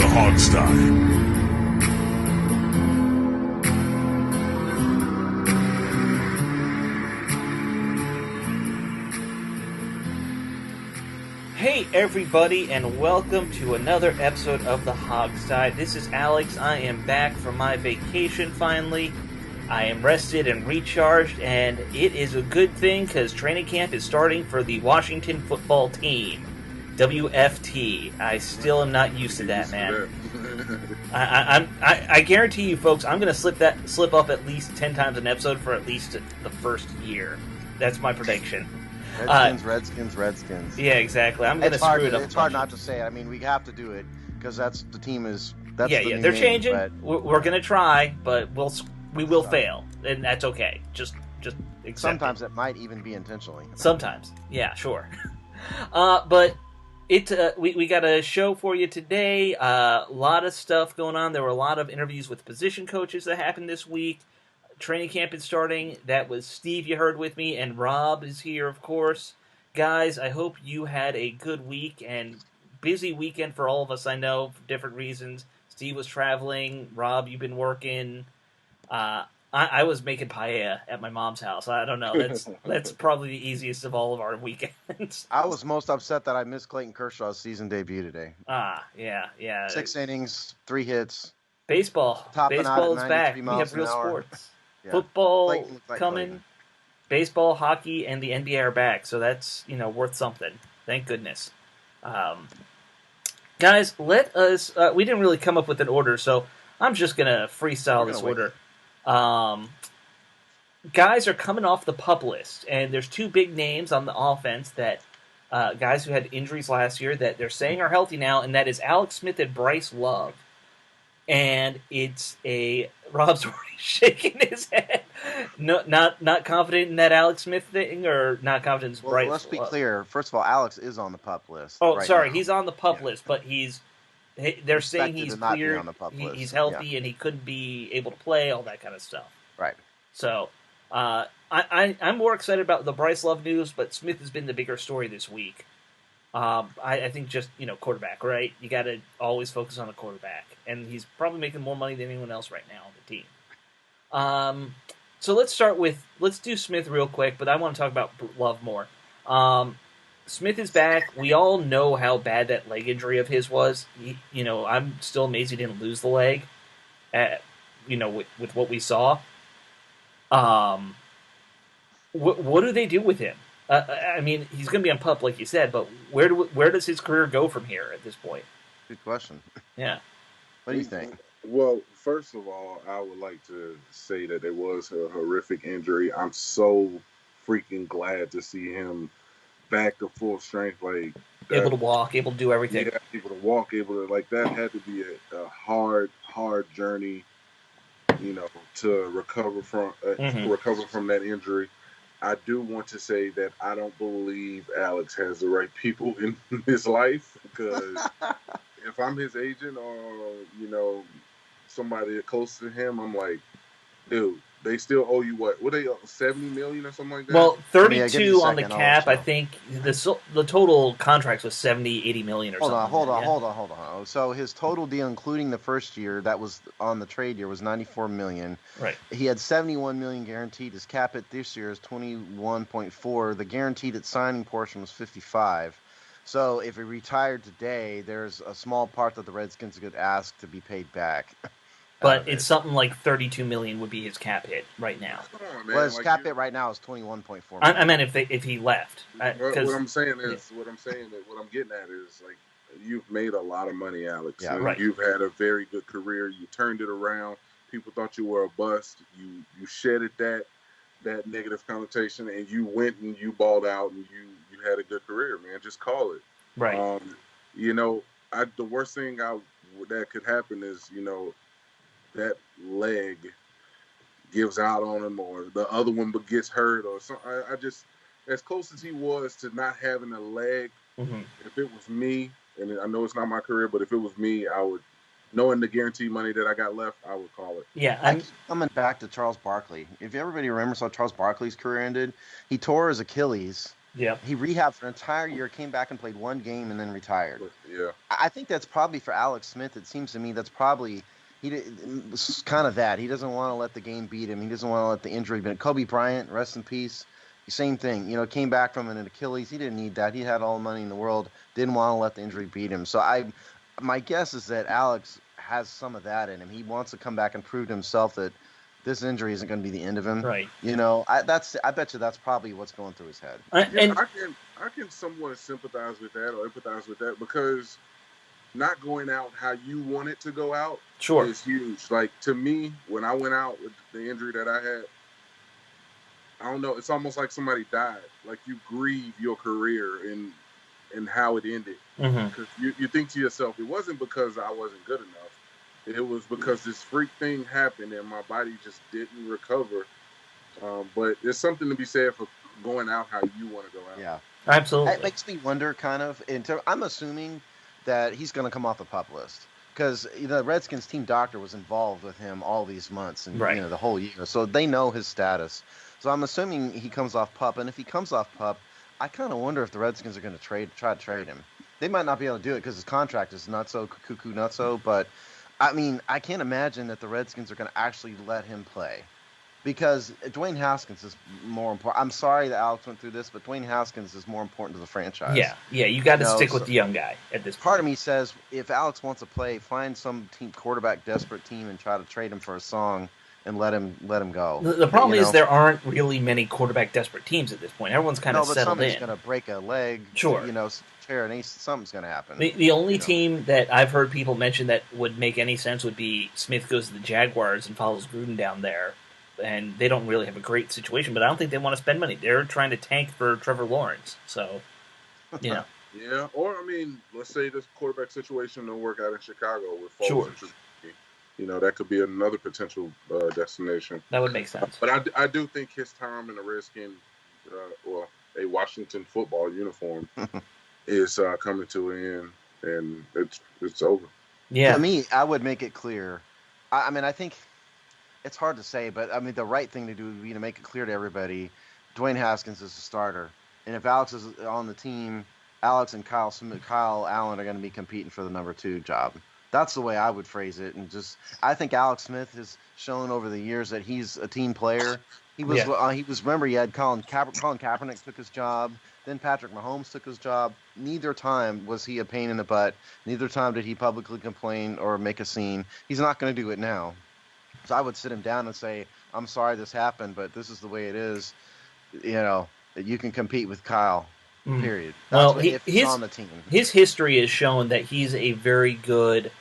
Hogstye. Hey everybody, and welcome to another episode of the Hogstye. This is Alex. I am back from my vacation finally. I am rested and recharged, and it is a good thing because training camp is starting for the Washington football team. WFT. I still am not used to that, man. I guarantee you, folks, I'm going to slip up at least 10 times an episode for at least the first year. That's my prediction. Redskins. Yeah, exactly. I'm going to screw it up. It's hard not to say it. I mean, we have to do it because that's the team is. That's yeah. They're changing. But... We're going to try, but we will fail, and that's okay. Just accept sometimes it might even be intentionally. Sometimes, yeah, sure. But we got a show for you today. A lot of stuff going on. There were a lot of interviews with position coaches that happened this week. Training camp is starting. That was Steve you heard with me, and Rob is here, of course. Guys, I hope you had a good week and busy weekend for all of us, I know, for different reasons. Steve was traveling. Rob, you've been working. I was making paella at my mom's house. I don't know. That's probably the easiest of all of our weekends. I was most upset that I missed Clayton Kershaw's season debut today. Yeah. 6 innings, 3 hits. Baseball is back. We have real sports. Yeah. Football coming. Clayton. Baseball, hockey, and the NBA are back. So that's worth something. Thank goodness. Guys, let us. We didn't really come up with an order, so I'm just gonna freestyle this order. Guys are coming off the PUP list, and there's 2 big names on the offense that guys who had injuries last year that they're saying are healthy now, and that is Alex Smith and Bryce Love. And it's Rob's already shaking his head. No, not confident in that Alex Smith thing, or not confident in Bryce. Let's be clear. First of all, Alex is on the PUP list. Oh, sorry, he's on the PUP list, but they're saying he's cleared, he's healthy, and he couldn't be able to play, all that kind of stuff. Right. So, I'm more excited about the Bryce Love news, but Smith has been the bigger story this week. I think just, quarterback, right? You got to always focus on the quarterback, and he's probably making more money than anyone else right now on the team. So let's do Smith real quick, but I want to talk about Love more. Smith is back. We all know how bad that leg injury of his was. I'm still amazed he didn't lose the leg. With what we saw. What do they do with him? I mean, he's going to be on PUP, like you said, but where does his career go from here at this point? Good question. Yeah. What do you think? Well, first of all, I would like to say that it was a horrific injury. I'm so freaking glad to see him back to full strength, able to walk, able to do everything. Yeah, able to walk, that had to be a hard journey, to recover from that injury. I do want to say that I don't believe Alex has the right people in his life, because if I'm his agent or somebody close to him, I'm like, dude, they still owe you what they owe, $70 million or something like that? Well, 32 on the cap. I think the total contract was 70, 80 million or something. Hold on. So his total deal, including the first year that was on the trade year, was $94 million. Right. He had $71 million guaranteed. His cap hit this year is $21.4. The guaranteed at signing portion was $55. So if he retired today, there's a small part that the Redskins could ask to be paid back. But it's something like $32 million would be his cap hit right now. Come on, man. Well, his cap hit right now is $21.4 million. I meant if he left. What I'm getting at is, you've made a lot of money, Alex. Yeah, right. You've had a very good career. You turned it around. People thought you were a bust. You shedded that negative connotation, and you went and you balled out, and you had a good career, man. Just call it. Right. The worst thing that could happen is, that leg gives out on him, or the other one but gets hurt, or something. I just, as close as he was to not having a leg, if it was me, and I know it's not my career, but if it was me, I would, knowing the guaranteed money that I got left, I would call it. Yeah, I'm coming back to Charles Barkley. If everybody remembers how Charles Barkley's career ended, he tore his Achilles Yeah. He rehabbed for an entire year, came back and played one game, and then retired. Yeah. I think that's probably for Alex Smith. It seems to me that's probably it's kind of that. He doesn't want to let the game beat him. He doesn't want to let the injury. But Kobe Bryant, rest in peace. Same thing. Came back from an Achilles. He didn't need that. He had all the money in the world. Didn't want to let the injury beat him. So my guess is that Alex has some of that in him. He wants to come back and prove to himself that this injury isn't going to be the end of him. Right. I bet you that's probably what's going through his head. And I can somewhat sympathize with that or empathize with that, because not going out how you want it to go out is huge. Like, to me, when I went out with the injury that I had, I don't know, it's almost like somebody died. Like, you grieve your career and how it ended. Because you think to yourself, it wasn't because I wasn't good enough. It was because this freak thing happened and my body just didn't recover. But there's something to be said for going out how you want to go out. Yeah, absolutely. It makes me wonder, kind of. I'm assuming that he's going to come off the PUP list, because the Redskins team doctor was involved with him all these months and the whole year, so they know his status. So I'm assuming he comes off PUP, and if he comes off PUP, I kind of wonder if the Redskins are going to try to trade him. They might not be able to do it because his contract is not so cuckoo nutso, but I mean, I can't imagine that the Redskins are going to actually let him play, because Dwayne Haskins is more important. I'm sorry that Alex went through this, but Dwayne Haskins is more important to the franchise. Yeah, you got to stick with the young guy at this point. Part of me says, if Alex wants to play, find some quarterback desperate team and try to trade him for a song and let him go. The problem is there aren't really many quarterback desperate teams at this point. Everyone's kind of settled in. Somebody's going to break a leg. Sure. Tear an ace. Something's going to happen. The only team that I've heard people mention that would make any sense would be Smith goes to the Jaguars and follows Gruden down there. And they don't really have a great situation, but I don't think they want to spend money. They're trying to tank for Trevor Lawrence. So, Yeah, or, I mean, let's say this quarterback situation don't work out in Chicago with Foles and Trubisky. That could be another potential destination. That would make sense. But I do think his time in the Redskins, a Washington football uniform, is coming to an end, and it's over. Yeah. To me, I would make it clear. I mean, I think it's hard to say, but I mean, the right thing to do would be to make it clear to everybody, Dwayne Haskins is a starter, and if Alex is on the team, Alex and Kyle Allen are going to be competing for the number 2 job. That's the way I would phrase it, and I think Alex Smith has shown over the years that he's a team player. He was remember, he had Colin Kaepernick took his job, then Patrick Mahomes took his job. Neither time was he a pain in the butt. Neither time did he publicly complain or make a scene. He's not going to do it now. So I would sit him down and say, I'm sorry this happened, but this is the way it is. You can compete with Kyle, period. That's he's on the team. His history has shown that he's a very good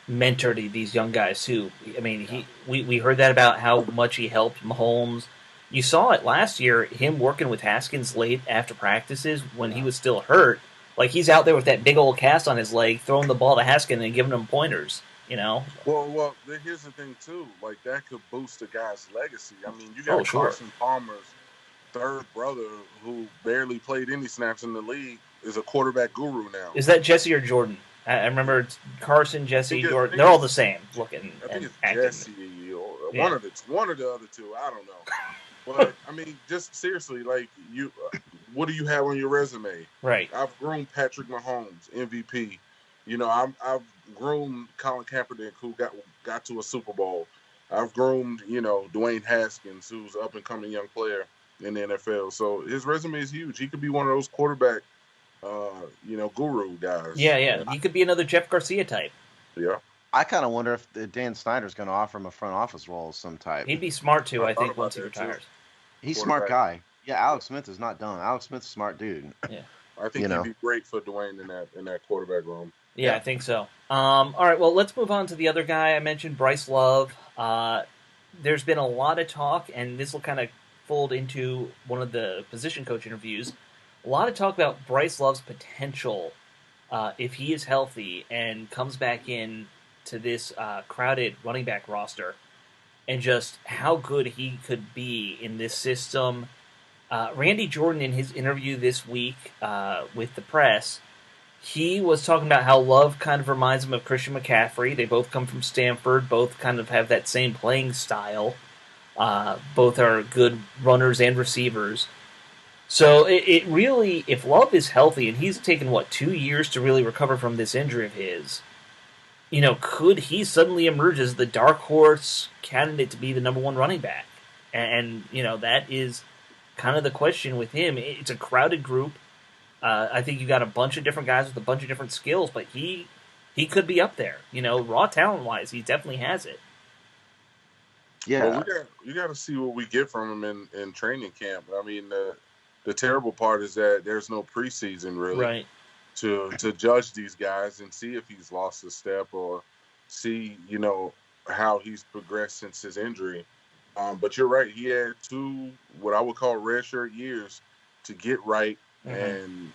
mentor to these young guys, too. I mean, we heard that about how much he helped Mahomes. You saw it last year, him working with Haskins late after practices when he was still hurt. Like, he's out there with that big old cast on his leg, throwing the ball to Haskins and giving him pointers. Well, here's the thing too. Like, that could boost a guy's legacy. I mean, you got Carson Palmer's third brother, who barely played any snaps in the league, is a quarterback guru now. Is that Jesse or Jordan? I remember it's Carson, Jesse, Jordan. They're all the same looking. I think it's Jesse or one of the other two. I don't know. But I mean, just seriously, like, what do you have on your resume? Right. I've groomed Patrick Mahomes, MVP. I've groomed Colin Kaepernick, who got to a Super Bowl. I've groomed, Dwayne Haskins, who's an up-and-coming young player in the NFL. So his resume is huge. He could be one of those quarterback, guru guys. Yeah. He could be another Jeff Garcia type. Yeah. I kind of wonder if Dan Snyder's going to offer him a front office role of some type. He'd be smart, too, I think, once he retires. He's a smart guy. Yeah, Alex Smith is not dumb. Alex Smith's a smart dude. Yeah. I think he'd be great for Dwayne in that quarterback room. Yeah, I think so. All right, well, let's move on to the other guy I mentioned, Bryce Love. There's been a lot of talk, and this will kind of fold into one of the position coach interviews. A lot of talk about Bryce Love's potential if he is healthy and comes back in to this crowded running back roster, and just how good he could be in this system. Randy Jordan, in his interview this week with the press, he was talking about how Love kind of reminds him of Christian McCaffrey. They both come from Stanford. Both kind of have that same playing style. Both are good runners and receivers. So it really, if Love is healthy, and he's taken, 2 years to really recover from this injury of his, could he suddenly emerge as the dark horse candidate to be the number one running back? And that is kind of the question with him. It's a crowded group. I think you got a bunch of different guys with a bunch of different skills, but he could be up there. Raw talent wise, he definitely has it. Yeah. Well, you got to see what we get from him in training camp. I mean, the terrible part is that there's no preseason really. Right. To judge these guys and see if he's lost a step or see, how he's progressed since his injury. But you're right. He had 2 what I would call redshirt years to get right, and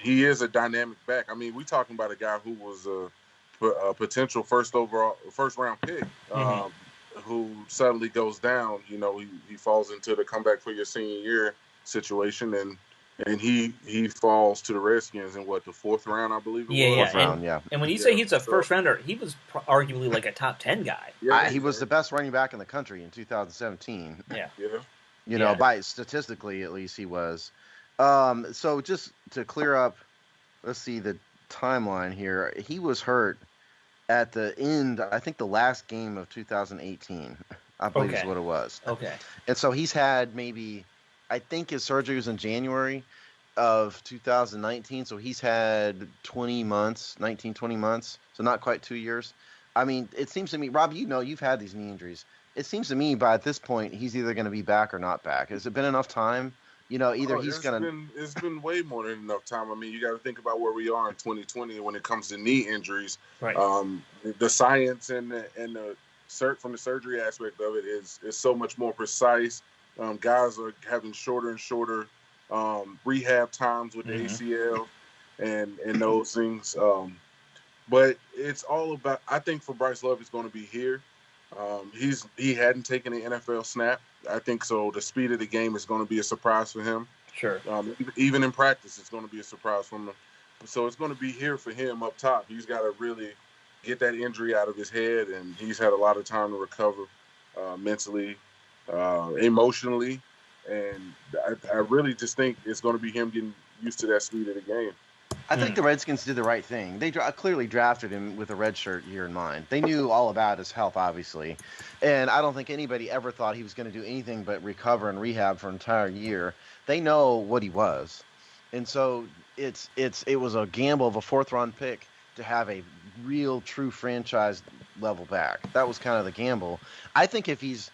he is a dynamic back. I mean, we're talking about a guy who was a potential first round pick, who suddenly goes down. He falls into the comeback for your senior year situation, and he falls to the Redskins in the 4th round, I believe it was. 4th round, yeah. And when you say he's a first rounder, he was arguably like a top 10 guy. Yeah, he was the best running back in the country in 2017. Yeah. By statistically at least he was. So just to clear up, let's see the timeline here. He was hurt at the end, I think the last game of 2018, I believe is what it was. Okay. And so he's had maybe, I think his surgery was in January of 2019, so he's had 20 months, so not quite 2 years. I mean, it seems to me, Rob, you've had these knee injuries. It seems to me by this point he's either going to be back or not back. Has it been enough time? It's been way more than enough time. I mean, you got to think about where we are in 2020 when it comes to knee injuries. Right. The science and the from the surgery aspect of it is so much more precise. Guys are having shorter and shorter rehab times with the ACL and those things. But it's all about, I think for Bryce Love, he's going to be here. He hadn't taken an NFL snap. I think so. The speed of the game is going to be a surprise for him. Sure. Even in practice, it's going to be a surprise for him. So it's going to be here for him up top. He's got to really get that injury out of his head, and he's had a lot of time to recover mentally, emotionally, and I really just think it's going to be him getting used to that speed of the game. I think the Redskins did the right thing. They clearly drafted him with a redshirt year in mind. They knew all about his health, obviously, and I don't think anybody ever thought he was going to do anything but recover and rehab for an entire year. They know what he was, and so it was a gamble of a 4th round pick to have a real, true franchise level back. That was kind of the gamble. I think if he's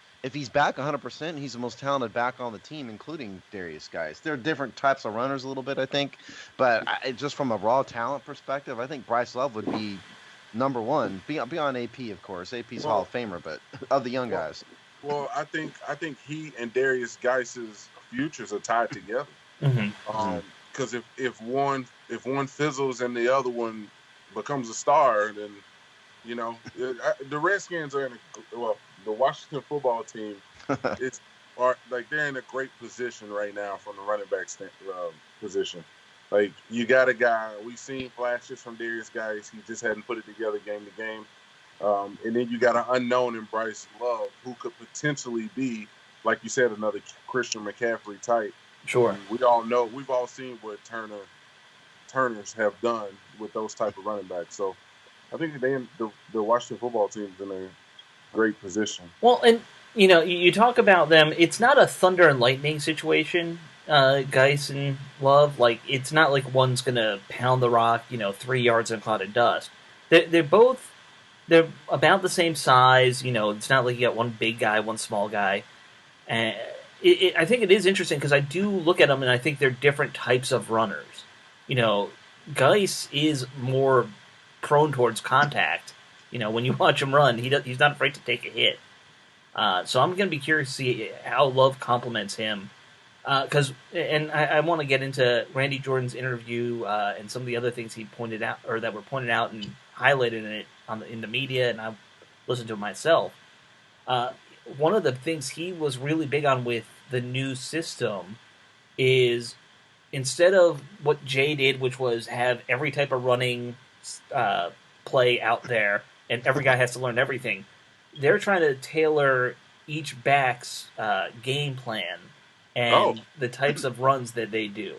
back 100%, he's the most talented back on the team, including Darius Guice. There are different types of runners a little bit, I think. But just from a raw talent perspective, I think Bryce Love would be number one, beyond AP, of course. AP's Hall of Famer, but of the young guys. Well, I think he and Darius Guice's futures are tied together. Because if one fizzles and the other one becomes a star, then, the Redskins are the Washington football team, they're in a great position right now from the running back position. Like, you got a guy, we've seen flashes from Darius Guice, he just hadn't put it together game to game. And then you got an unknown in Bryce Love, who could potentially be, like you said, another Christian McCaffrey type. Sure. We all know, we've all seen what Turners have done with those type of running backs. So I think the Washington football team is in a great position. Well, and you talk about them. It's not a thunder and lightning situation, Guice and Love. Like, it's not like one's gonna pound the rock, 3 yards in a cloud of dust. They're about the same size. It's not like you got one big guy, one small guy. And I think it is interesting because I do look at them and I think they're different types of runners. Guice is more prone towards contact. When you watch him run, he's not afraid to take a hit. So I'm going to be curious to see how Love complements him. And I want to get into Randy Jordan's interview and some of the other things he pointed out, or that were pointed out and highlighted in it in the media, and I listened to it myself. One of the things he was really big on with the new system is, instead of what Jay did, which was have every type of running play out there, and every guy has to learn everything, they're trying to tailor each back's game plan and the types of runs that they do.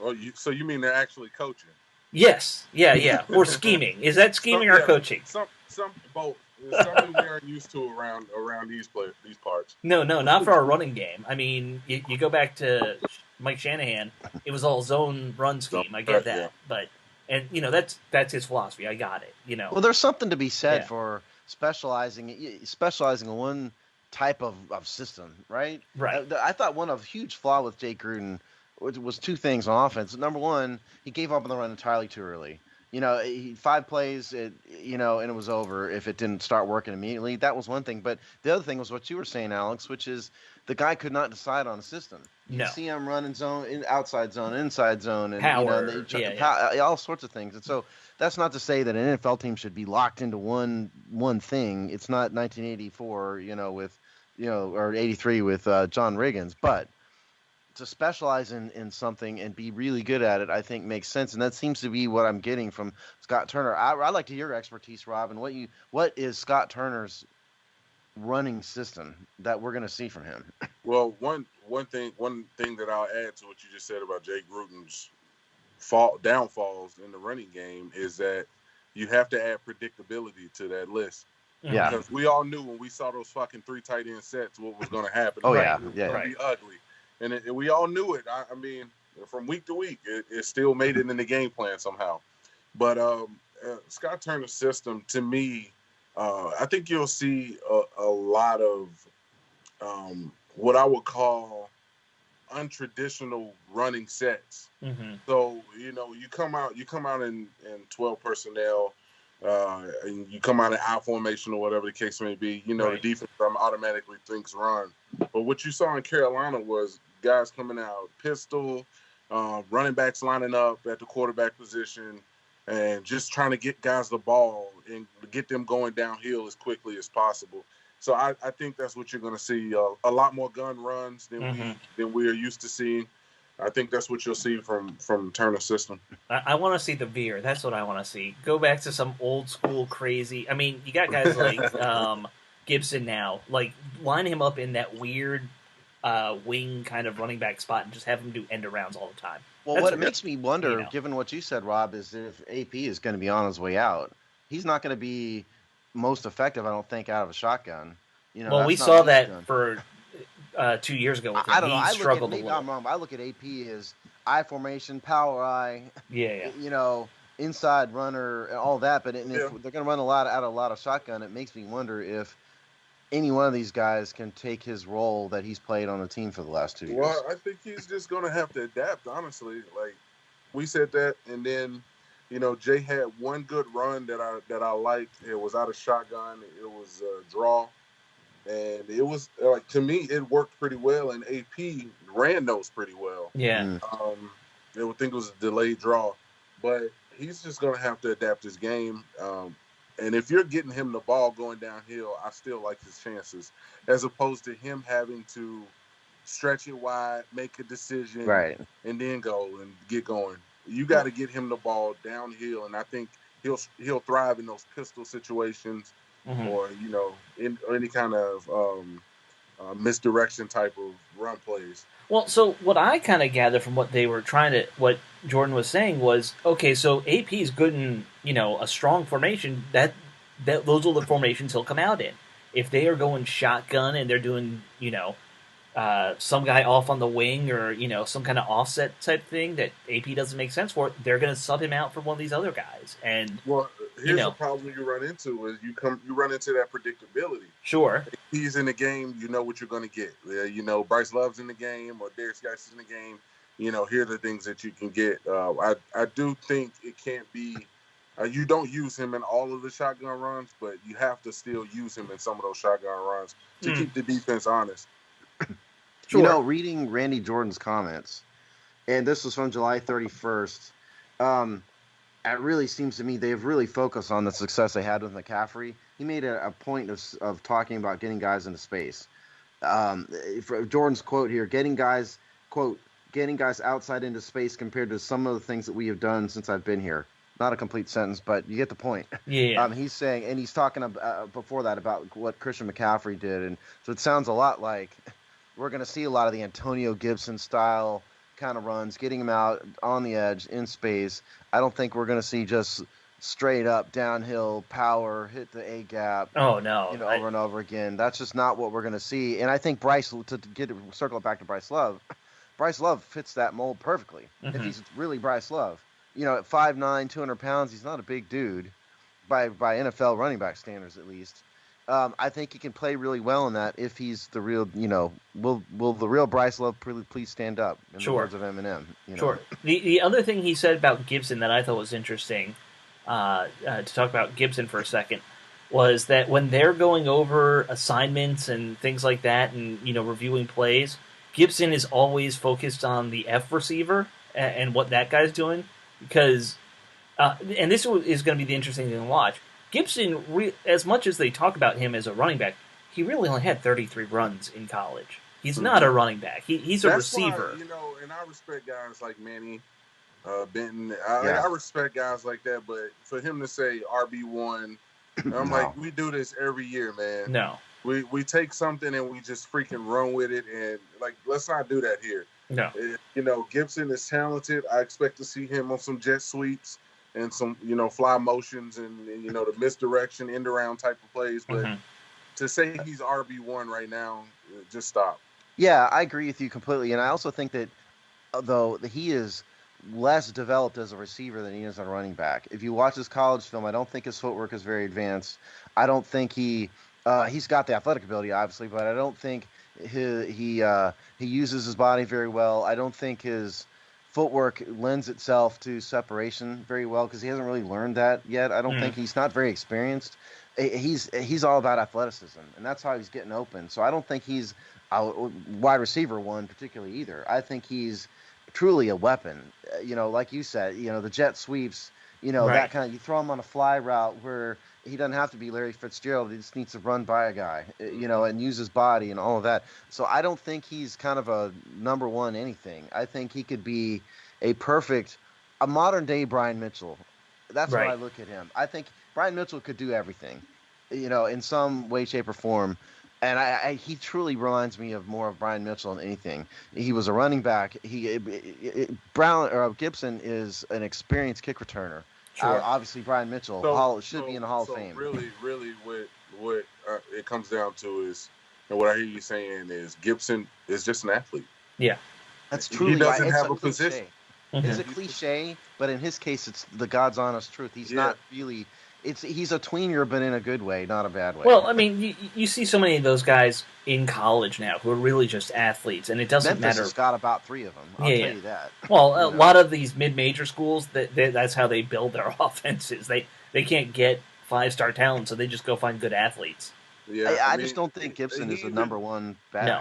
Oh, so you mean they're actually coaching? Yes, yeah, or scheming. Is that scheming or coaching? Some both. It's something we aren't used to around these parts. No, not for our running game. I mean, you go back to Mike Shanahan. It was all zone run So, scheme. I get yeah. that, but that's his philosophy. I got it. Well, there's something to be said Yeah. for specializing in one type of system, right? Right. I thought one of huge flaw with Jay Gruden was two things on offense. Number one, he gave up on the run entirely too early. 5 plays, and it was over if it didn't start working immediately. That was one thing. But the other thing was what you were saying, Alex, which is the guy could not decide on a system. You see him running zone, outside zone, inside zone, and power, all sorts of things. And so that's not to say that an NFL team should be locked into one thing. It's not 1984, or 83 with John Riggins, but to specialize in something and be really good at it, I think makes sense, and that seems to be what I'm getting from Scott Turner. I'd like to hear your expertise, Rob, and what is Scott Turner's running system that we're going to see from him? Well, one thing that I'll add to what you just said about Jay Gruden's downfalls in the running game is that you have to add predictability to that list. Yeah, because we all knew when we saw those fucking 3 tight end sets what was going to happen. Oh, It yeah, was yeah. going to be ugly. And we all knew it. I mean, from week to week, it still made it in the game plan somehow. But Scott Turner's system, to me, I think you'll see a lot of what I would call untraditional running sets. Mm-hmm. So you come out in 12 personnel, and you come out in I formation or whatever the case may be. Right. The defense automatically thinks run. But what you saw in Carolina was guys coming out pistol, running backs lining up at the quarterback position, and just trying to get guys the ball and get them going downhill as quickly as possible. So I think that's what you're going to see, a lot more gun runs than we are used to seeing. I think that's what you'll see from Turner's system. I want to see the veer. That's what I want to see. Go back to some old school crazy. I mean, you got guys like Gibson now. Like, line him up in that weird wing kind of running back spot and just have him do end arounds all the time. Well, what it makes me wonder, given what you said, Rob, is if AP is going to be on his way out, he's not going to be most effective, I don't think, out of a shotgun. Well, we saw that for 2 years ago with him. I don't know. He struggled maybe a little. I'm wrong, but I look at AP as I formation, power I, Yeah. inside runner, and all that. But if they're going to run a lot of shotgun, it makes me wonder if any one of these guys can take his role that he's played on the team for the last 2 years. Well, I think he's just going to have to adapt, honestly. Like, we said that, and then, Jay had one good run that I liked. It was out of shotgun. It was a draw. And it was, like, to me, it worked pretty well, and AP ran those pretty well. Yeah. I would think it was a delayed draw. But he's just going to have to adapt his game. And if you're getting him the ball going downhill, I still like his chances, as opposed to him having to stretch it wide, make a decision, right, and then go and get going. You got to get him the ball downhill, and I think he'll thrive in those pistol situations, or in any kind of misdirection type of run plays. Well, so what I kind of gathered from what what Jordan was saying was, okay, so AP is good in, a strong formation, that those are the formations he'll come out in. If they are going shotgun and they're doing, some guy off on the wing or, some kind of offset type thing that AP doesn't make sense for, they're going to sub him out for one of these other guys. And here's the problem you run into is you run into that predictability. Sure. If he's in the game, you know what you're going to get. Bryce Love's in the game or Darius Geis is in the game. Here are the things that you can get. I do think it can't be. You don't use him in all of the shotgun runs, but you have to still use him in some of those shotgun runs to keep the defense honest. Sure. Reading Randy Jordan's comments, and this was from July 31st, it really seems to me they've really focused on the success they had with McCaffrey. He made a point of talking about getting guys into space. For Jordan's quote here, getting guys outside into space compared to some of the things that we have done since I've been here. Not a complete sentence, but you get the point. Yeah. He's saying, and he's talking before that about what Christian McCaffrey did, and so it sounds a lot like we're going to see a lot of the Antonio Gibson style kind of runs, getting him out on the edge in space. I don't think we're going to see just straight up downhill power, hit the A gap, Oh no, over and over again. That's just not what we're going to see. And I think Bryce, circle it back to Bryce Love, Bryce Love fits that mold perfectly. If he's really Bryce Love, at 5'9", 200 pounds, he's not a big dude by NFL running back standards at least. I think he can play really well in that if he's the real, will the real Bryce Love please stand up, in the words of Eminem. Sure. The other thing he said about Gibson that I thought was interesting, to talk about Gibson for a second, was that when they're going over assignments and things like that and, reviewing plays, Gibson is always focused on the F receiver and what that guy's doing because, and this is going to be the interesting thing to watch, Gibson, as much as they talk about him as a running back, he really only had 33 runs in college. He's not a running back. He's a receiver. Why, and I respect guys like Manny, Benton. I respect guys like that, but for him to say RB1, I'm like, we do this every year, man. No. We take something and we just freaking run with it, and, let's not do that here. No. Gibson is talented. I expect to see him on some jet sweeps and some, fly motions and the misdirection, end around type of plays. But to say he's RB1 right now, just stop. Yeah, I agree with you completely. And I also think that, though, he is less developed as a receiver than he is a running back. If you watch his college film, I don't think his footwork is very advanced. I don't think he's got the athletic ability, obviously, but I don't think he uses his body very well. I don't think his footwork lends itself to separation very well because he hasn't really learned that yet. I don't think he's not very experienced. He's all about athleticism, and that's how he's getting open. So I don't think he's a wide receiver one particularly either. I think he's truly a weapon. Like you said, the jet sweeps, that kind of, you throw him on a fly route where he doesn't have to be Larry Fitzgerald. He just needs to run by a guy, and use his body and all of that. So I don't think he's kind of a number one anything. I think he could be a modern day Brian Mitchell. That's what I look at him. I think Brian Mitchell could do everything, in some way, shape, or form. And he truly reminds me of more of Brian Mitchell than anything. He was a running back. Gibson is an experienced kick returner. Sure. Obviously, Brian Mitchell should be in the Hall of Fame. Really, what it comes down to is, and what I hear you saying is, Gibson is just an athlete. Yeah, that's truly. He doesn't have a position. It's a cliche, but in his case, it's the God's honest truth. He's not really. He's a tweener, but in a good way, not a bad way. Well, I mean, you see so many of those guys in college now who are really just athletes, and it doesn't Memphis matter. Has got about 3 of them. I'll tell you that. Well, a lot of these mid-major schools, that's how they build their offenses. They can't get 5-star talent, so they just go find good athletes. Yeah, I just don't think Gibson is the number one back. No.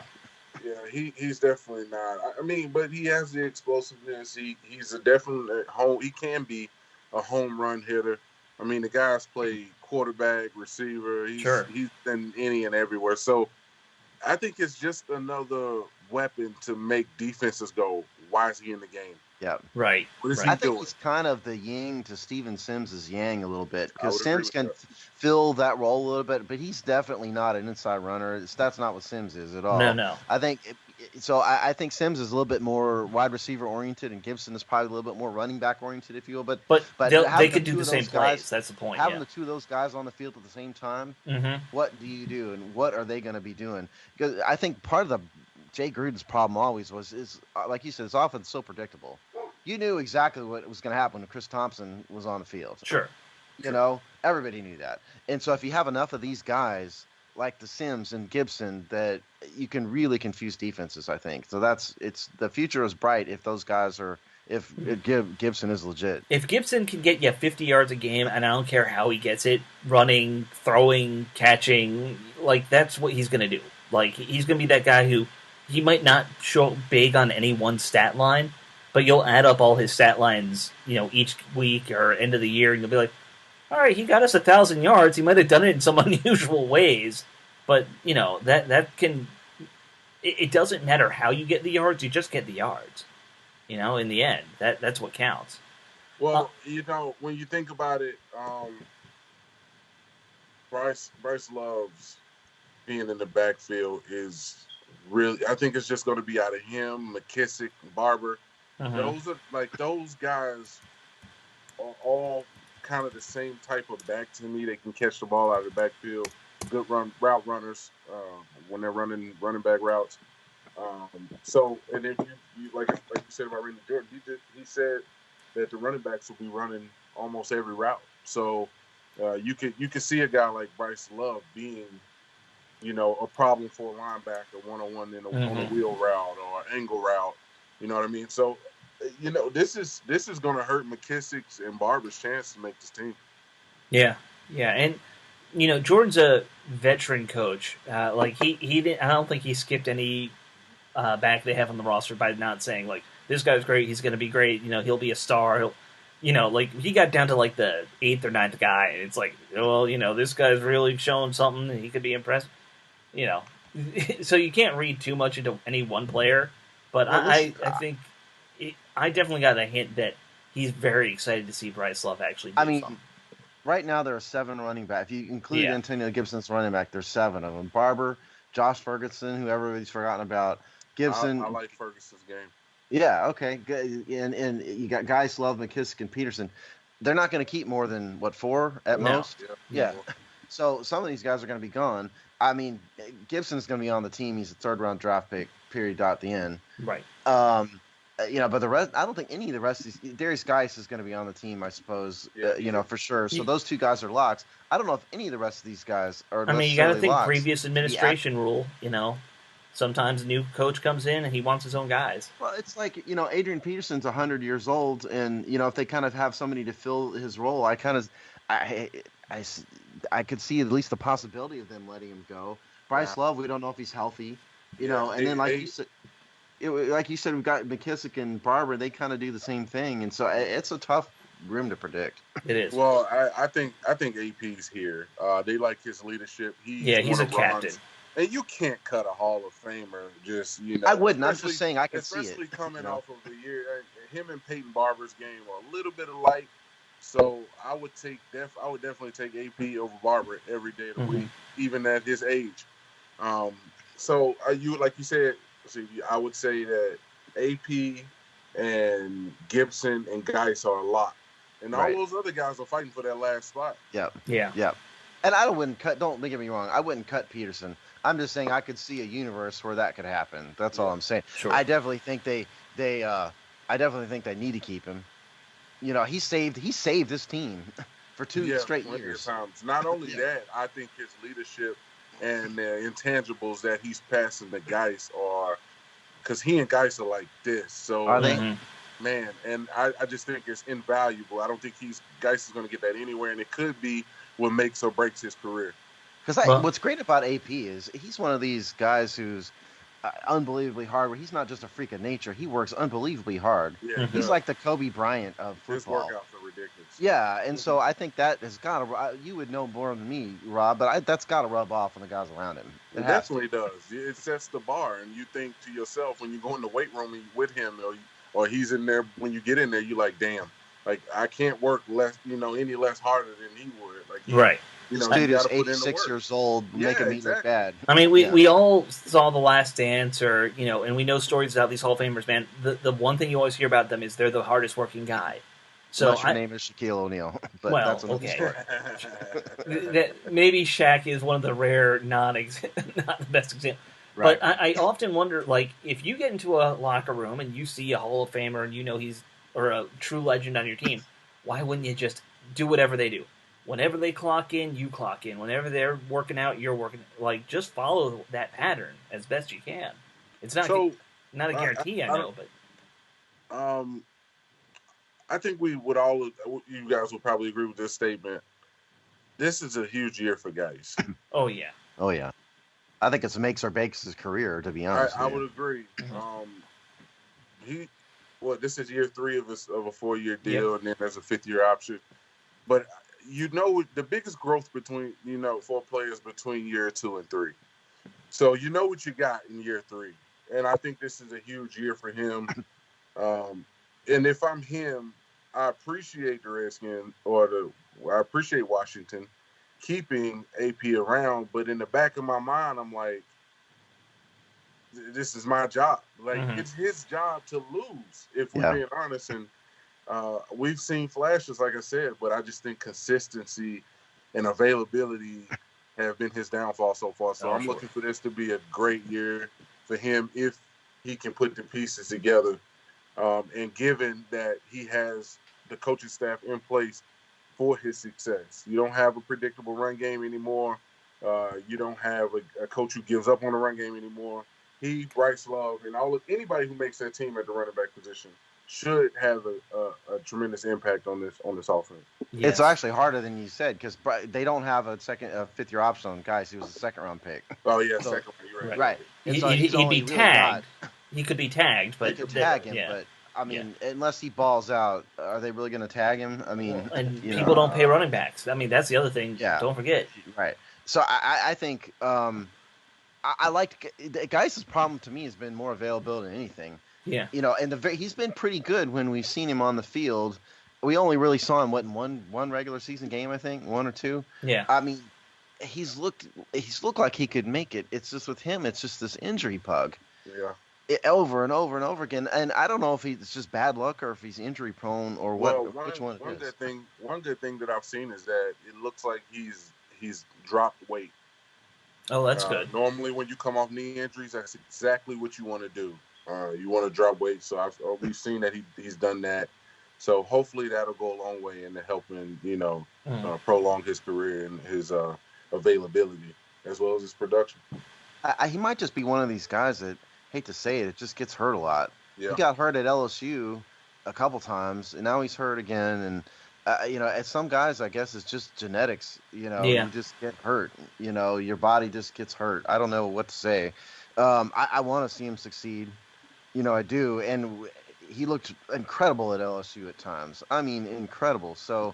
Yeah, he's definitely not. I mean, but he has the explosiveness. He's a definite home. He can be a home run hitter. I mean, the guy's played quarterback, receiver. He's been any and everywhere. So I think it's just another weapon to make defenses go, why is he in the game? Yeah. Right. What is he I doing? think he's kind of the yin to Steven Sims' yang a little bit, because Sims can fill that role a little bit, but he's definitely not an inside runner. That's not what Sims is at all. No. I think I think Sims is a little bit more wide receiver oriented, and Gibson is probably a little bit more running back oriented, if you will. But they could do the same plays. That's the point. Having the two of those guys on the field at the same time, what do you do, and what are they going to be doing? Because I think part of the Jay Gruden's problem always is like you said, his offense is so predictable. You knew exactly what was going to happen when Chris Thompson was on the field. Sure. Everybody knew that. And so if you have enough of these guys like the Sims and Gibson, that you can really confuse defenses, I think. So the future is bright if those guys are, if Gibson is legit. If Gibson can get you 50 yards a game, and I don't care how he gets it, running, throwing, catching, that's what he's going to do. He's going to be that guy who, he might not show big on any one stat line, but you'll add up all his stat lines, each week or end of the year, and you'll be like, all right, he got us 1,000 yards. He might have done it in some unusual ways, but that can. It doesn't matter how you get the yards; you just get the yards. In the end, that's what counts. Well, when you think about it, Bryce Love's being in the backfield is really, I think it's just going to be out of him, McKissick, and Barber. Mm-hmm. Those guys are all kind of the same type of back to me. They can catch the ball out of the backfield. Good route runners when they're running back routes. So, and if you like you said about Randy Jordan, he said that the running backs will be running almost every route. So you could see a guy like Bryce Love being, a problem for a linebacker one-on-one on a Mm-hmm. wheel route or an angle route. You know what I mean? So, this is going to hurt McKissick's and Barber's chance to make this team. Yeah, yeah, and Jordan's a veteran coach. Like he didn't. I don't think he skipped any back they have on the roster by not saying like this guy's great. He's going to be great. He'll be a star. Like he got down to like the 8th or 9th guy, and it's like, well, this guy's really showing something. And he could be impressed. You know, so you can't read too much into any one player. But Well, I think I definitely got a hint that he's very excited to see Bryce Love actually do I mean, something. right now there are 7 running backs. If you include Yeah. Antonio Gibson's running back, there's 7 of them. Barber, Josh Ferguson, who everybody's forgotten about. Gibson. I like Ferguson's game. Yeah, okay. And you got guys Love, McKissick, and Peterson. They're not going to keep more than, 4 at No. most? Yeah. So some of these guys are going to be gone. I mean, Gibson's going to be on the team. He's a 3rd-round draft pick, period, at the end. Right. But the rest, I don't think any of the rest of these. Darius Geis is going to be on the team, I suppose. For sure. So those 2 guys are locks. I don't know if any of the rest of these guys are. I mean, you got to think locks. previous administration rule. Sometimes a new coach comes in and he wants his own guys. Well, it's like, Adrian Peterson's 100 years old, and if they kind of have somebody to fill his role, I could see at least the possibility of them letting him go. Bryce Love, we don't know if he's healthy, and then like you said, we've got McKissick and Barber. They kind of do the same thing, and so it's a tough room to predict. It is. Well, I think AP's here. They like his leadership. He's a captain. And you can't cut a Hall of Famer just, I wouldn't. I'm just saying I could see it. Especially coming off of the year. Him and Peyton Barber's game are a little bit alike. So I would definitely take AP over Barber every day of the week, even at his age. So like you said, I would say that AP and Gibson and Geis are a lot. And all those other guys are fighting for that last spot. Yep. Yeah. Yep. And I wouldn't cut. Don't get me wrong. I wouldn't cut Peterson. I'm just saying I could see a universe where that could happen. That's all I'm saying. Sure. I definitely think they need to keep him. He saved this team for 2 straight years. Times. Not only that, I think his leadership and the intangibles that he's passing to Geis are, because he and Geis are like this. So are they? Man, and I just think it's invaluable. I don't think Geis is going to get that anywhere, and it could be what makes or breaks his career. Because what's great about AP is he's one of these guys who's unbelievably hard. Where he's not just a freak of nature; he works unbelievably hard. Yeah, he's like the Kobe Bryant of football. His workouts are ridiculous. Yeah, and so I think that has got to. You would know more than me, Rob, but that's got to rub off on the guys around him. It definitely does. It sets the bar, and you think to yourself when you go in the weight room with him, or he's in there. When you get in there, you're like, damn. Like, I can't work less, any less harder than he would. Like, right. This dude is 86 years old, making me look bad. I mean, we all saw The Last Dance, or and we know stories about these Hall of Famers. Man, the one thing you always hear about them is they're the hardest working guy. So unless your name is Shaquille O'Neal, but that's another story. Maybe Shaq is one of the rare not the best example. Right. But I often wonder, like, if you get into a locker room and you see a Hall of Famer and he's or a true legend on your team, why wouldn't you just do whatever they do? Whenever they clock in, you clock in. Whenever they're working out, you're working. Like, just follow that pattern as best you can. It's not a guarantee, I know, but I think you guys would probably agree with this statement. This is a huge year for guys. Oh yeah. I think it's makes or breaks his career, to be honest. I would agree. This is year 3 of a 4-year deal, and then there's a 5th-year option. But the biggest growth between for players between year 2 and 3. So what you got in year 3, and I think this is a huge year for him. And if I'm him, I appreciate the Redskins I appreciate Washington keeping AP around, but in the back of my mind, I'm like, this is my job. Like Mm-hmm. it's his job to lose, if we're being honest. And we've seen flashes, like I said, but I just think consistency and availability have been his downfall so far. So I'm looking for this to be a great year for him if he can put the pieces together. And given that he has the coaching staff in place for his success, you don't have a predictable run game anymore. You don't have a coach who gives up on the run game anymore. He, Bryce Love, and anybody who makes that team at the running back position should have a tremendous impact on this offense. Yes. It's actually harder than you said because they don't have a fifth-year option on guys. He was a second-round pick. Oh yeah, so, second round. Right. He'd be tagged. He could be tagged, but they could tag him. But I mean, unless he balls out, are they really going to tag him? I mean, and people don't pay running backs. I mean, that's the other thing. Yeah. Don't forget. Right. So I think I like Geis's problem to me has been more availability than anything. Yeah. And he's been pretty good when we've seen him on the field. We only really saw him in one regular season game, I think, one or two. Yeah. I mean, he's looked like he could make it. It's just with him, it's just this injury bug. Yeah. Over and over and over again, and I don't know if it's just bad luck or if he's injury prone or what. Which one? One good thing that I've seen is that it looks like he's dropped weight. Oh, that's good. Normally, when you come off knee injuries, that's exactly what you want to do. You want to drop weight, so we've seen that he's done that. So hopefully that'll go a long way into helping, prolong his career and his availability as well as his production. He might just be one of these guys that, hate to say it just gets hurt a lot. Yeah. He got hurt at LSU a couple times, and now he's hurt again. And at some guys, I guess it's just genetics. You just get hurt. Your body just gets hurt. I don't know what to say. I want to see him succeed. I do. And he looked incredible at LSU at times. I mean, incredible. So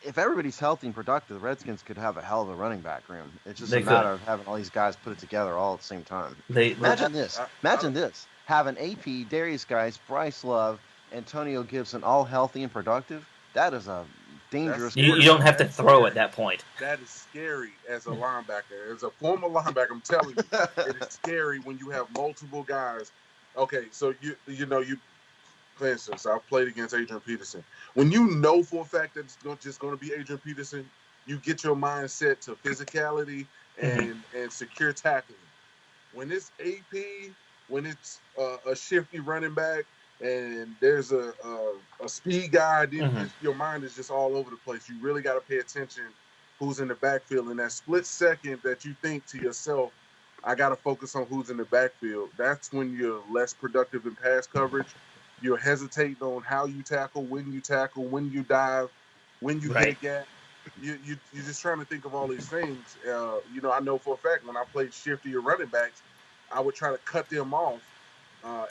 if everybody's healthy and productive, the Redskins could have a hell of a running back room. It's just a matter of having all these guys put it together all at the same time. Imagine this. Having AP, Darius Geis, Bryce Love, Antonio Gibson all healthy and productive. That is a dangerous. You don't have to throw at that point. That is scary as a linebacker. As a former linebacker, I'm telling you, it is scary when you have multiple guys. Okay, so you for instance, I've played against Adrian Peterson. When you know for a fact that it's just going to be Adrian Peterson, you get your mind set to physicality and secure tackling. When it's AP, when it's a shifty running back, and there's a speed guy, your mind is just all over the place. You really got to pay attention who's in the backfield. In that split second that you think to yourself, I got to focus on who's in the backfield, that's when you're less productive in pass coverage. You're hesitating on how you tackle, when you dive, when you hit a gap. You're just trying to think of all these things. I know for a fact when I played shiftier running backs, I would try to cut them off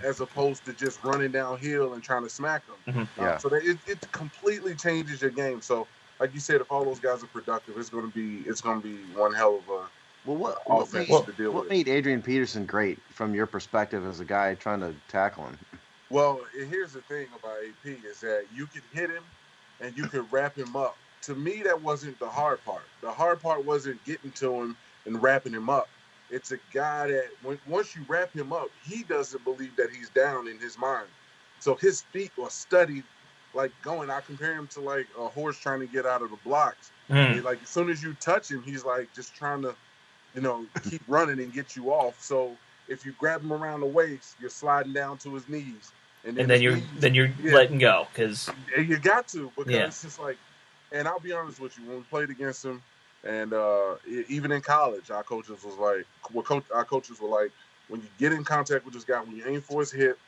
as opposed to just running downhill and trying to smack them. So it completely changes your game. So, like you said, if all those guys are productive, it's going to be one hell of a offense to deal with. What made Adrian Peterson great from your perspective as a guy trying to tackle him? Well, here's the thing about AP is that you could hit him and you could wrap him up. To me, that wasn't the hard part. The hard part wasn't getting to him and wrapping him up. It's a guy that once you wrap him up, he doesn't believe that he's down in his mind. So his feet are studied like going. I compare him to like a horse trying to get out of the blocks. Like as soon as you touch him, he's like just trying to, keep running and get you off. So if you grab him around the waist, you're sliding down to his knees. And then you're letting go because you got to it's just like, and I'll be honest with you, when we played against him, and even in college, our coaches were like, when you get in contact with this guy, when you aim for his hip,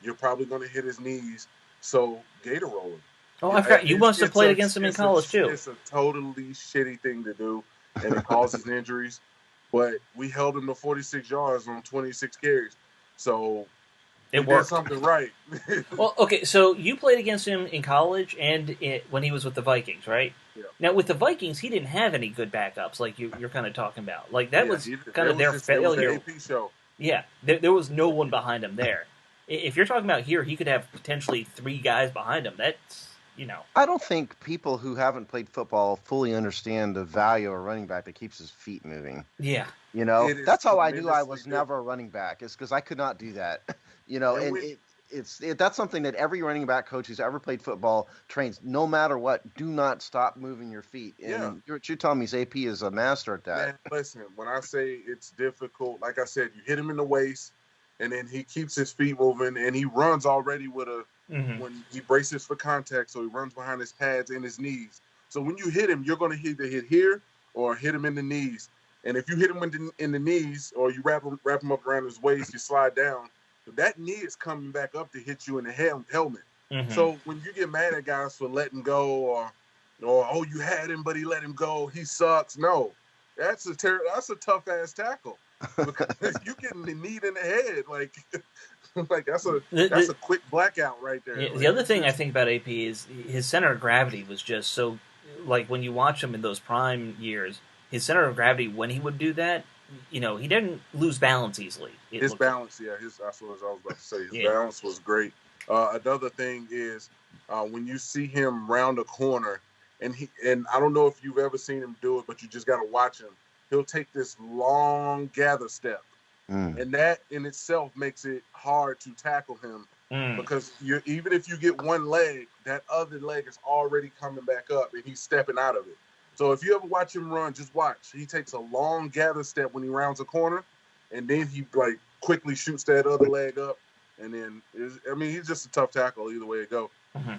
you're probably going to hit his knees. So gator roll him. Oh, I forgot. You must have played against him in college too. It's a totally shitty thing to do, and it causes injuries. But we held him to 46 yards on 26 carries, so. It worked. Did something right. Well, okay, so you played against him in college and when he was with the Vikings, right? Yeah. Now, with the Vikings, he didn't have any good backups like you're kind of talking about. Like, that was kind of their failure. It was the AP show. Yeah, there was no one behind him there. If you're talking about here, he could have potentially 3 guys behind him. That's, I don't think people who haven't played football fully understand the value of a running back that keeps his feet moving. Yeah. It is That's how I knew I tremendously was different. never a running back. It's because I could not do that. And when that's something that every running back coach who's ever played football trains. No matter what, do not stop moving your feet. Yeah, And you're telling me AP is a master at that. man, listen, when I say it's difficult, like I said, you hit him in the waist, and then he keeps his feet moving, and he runs already with when he braces for contact, so he runs behind his pads and his knees. So when you hit him, you're going to either hit here or hit him in the knees. And if you hit him in the knees, or you wrap him up around his waist, you slide down, that knee is coming back up to hit you in the helmet. So when you get mad at guys for letting go, or oh, you had him but he let him go, he sucks. No, that's a tough ass tackle, because you getting the knee in the head, like that's a quick blackout right there. The other thing I think about AP is his center of gravity was just so, like when you watch him in those prime years, his center of gravity, when he would do that, he didn't lose balance easily. His balance, that's what I was about to say. His balance was great. Another thing is when you see him round a corner, and I don't know if you've ever seen him do it, but you just got to watch him. He'll take this long gather step. And that in itself makes it hard to tackle him, because even if you get one leg, that other leg is already coming back up and he's stepping out of it. So if you ever watch him run, just watch. He takes a long gather step when he rounds a corner, and then he quickly shoots that other leg up. And then, he's just a tough tackle either way it go.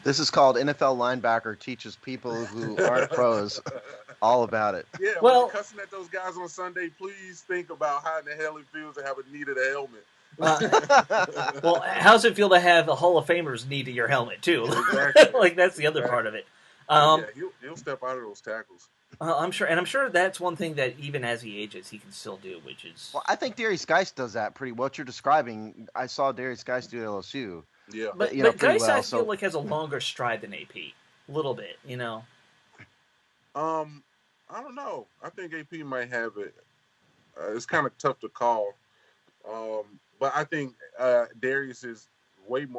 This is called NFL linebacker teaches people who aren't pros all about it. Yeah, when you're cussing at those guys on Sunday, please think about how in the hell it feels to have a knee to the helmet. Well, how's it feel to have a Hall of Famer's knee to your helmet, too? Exactly. That's the other part of it. He'll step out of those tackles. I'm sure that's one thing that even as he ages, he can still do, which is... Well, I think Darius Geis does that pretty well. What you're describing, I saw Darius Geis do at LSU. Yeah. But Geis, I feel like, has a longer stride than AP. A little bit, I don't know. I think AP might have it. It's kind of tough to call. But I think Darius is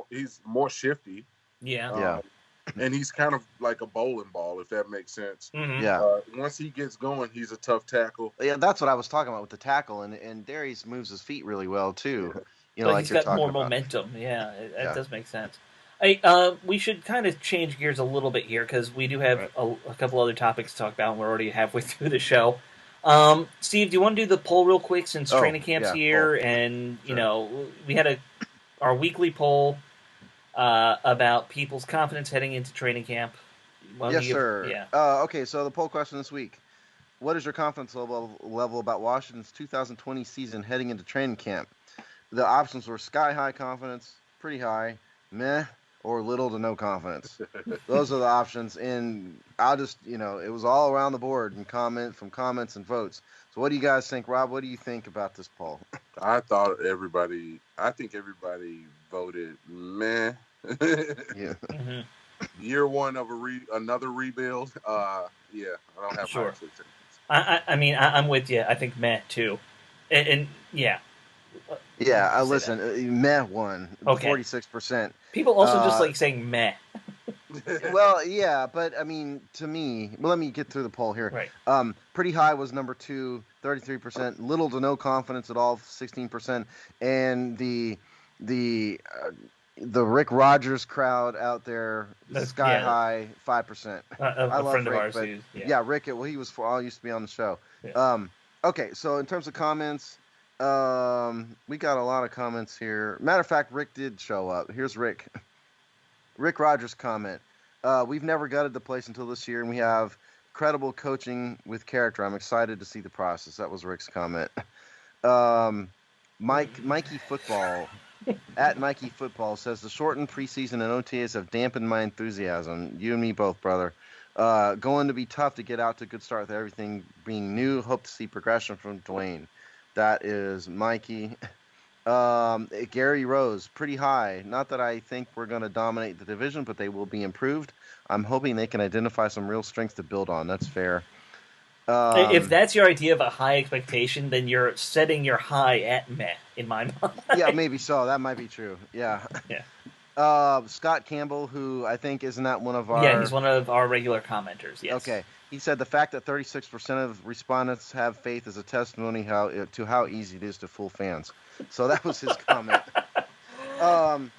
he's more shifty. Yeah. And he's kind of like a bowling ball, if that makes sense. Yeah. Once he gets going, he's a tough tackle. Yeah, that's what I was talking about with the tackle, and Darius moves his feet really well too. But he's got more momentum. Yeah, that does make sense. We should kind of change gears a little bit here, because we do have a couple other topics to talk about, and we're already halfway through the show. Steve, do you want to do the poll real quick, since training camp's here? Poll. And, we had our weekly poll about people's confidence heading into training camp. Yes, sir. Yeah. Okay, so the poll question this week. What is your confidence level about Washington's 2020 season heading into training camp? The options were sky high confidence, pretty high, meh, or little to no confidence. Those are the options, and I'll just, it was all around the board and comments and votes. So what do you guys think? Rob, what do you think about this poll? I think everybody voted meh. Yeah. Year one of another rebuild. I don't have sure. I'm with you. I think meh too, and yeah. Yeah, listen, meh won 46%. People also just like saying meh. Well, yeah, but to me, let me get through the poll here. Right. Pretty high was number 2, 33%. Little to no confidence at all, 16%. And the Rick Rogers crowd out there, sky high, 5%. I love friend Rick, of ours. but Rick. Well, he was used to be on the show. Yeah. Okay, so in terms of comments, we got a lot of comments here. Matter of fact, Rick did show up. Here's Rick. Rick Rogers' comment. We've never gutted the place until this year, and we have credible coaching with character. I'm excited to see the process. That was Rick's comment. Mikey Football, at Mikey Football, says the shortened preseason and OTAs have dampened my enthusiasm. You and me both, brother. Going to be tough to get out to a good start with everything being new. Hope to see progression from Dwayne. That is Mikey. Gary Rose, pretty high. Not that I think we're going to dominate the division, but they will be improved. I'm hoping they can identify some real strengths to build on. That's fair. If that's your idea of a high expectation, then you're setting your high at meh, in my mind. Yeah, maybe so. That might be true. Yeah. Yeah. Scott Campbell, who I think isn't that one of Yeah, he's our. one of our regular commenters. Yes. Okay, he said the fact that 36% of respondents have faith is a testimony to how easy it is to fool fans. So that was his comment. Um,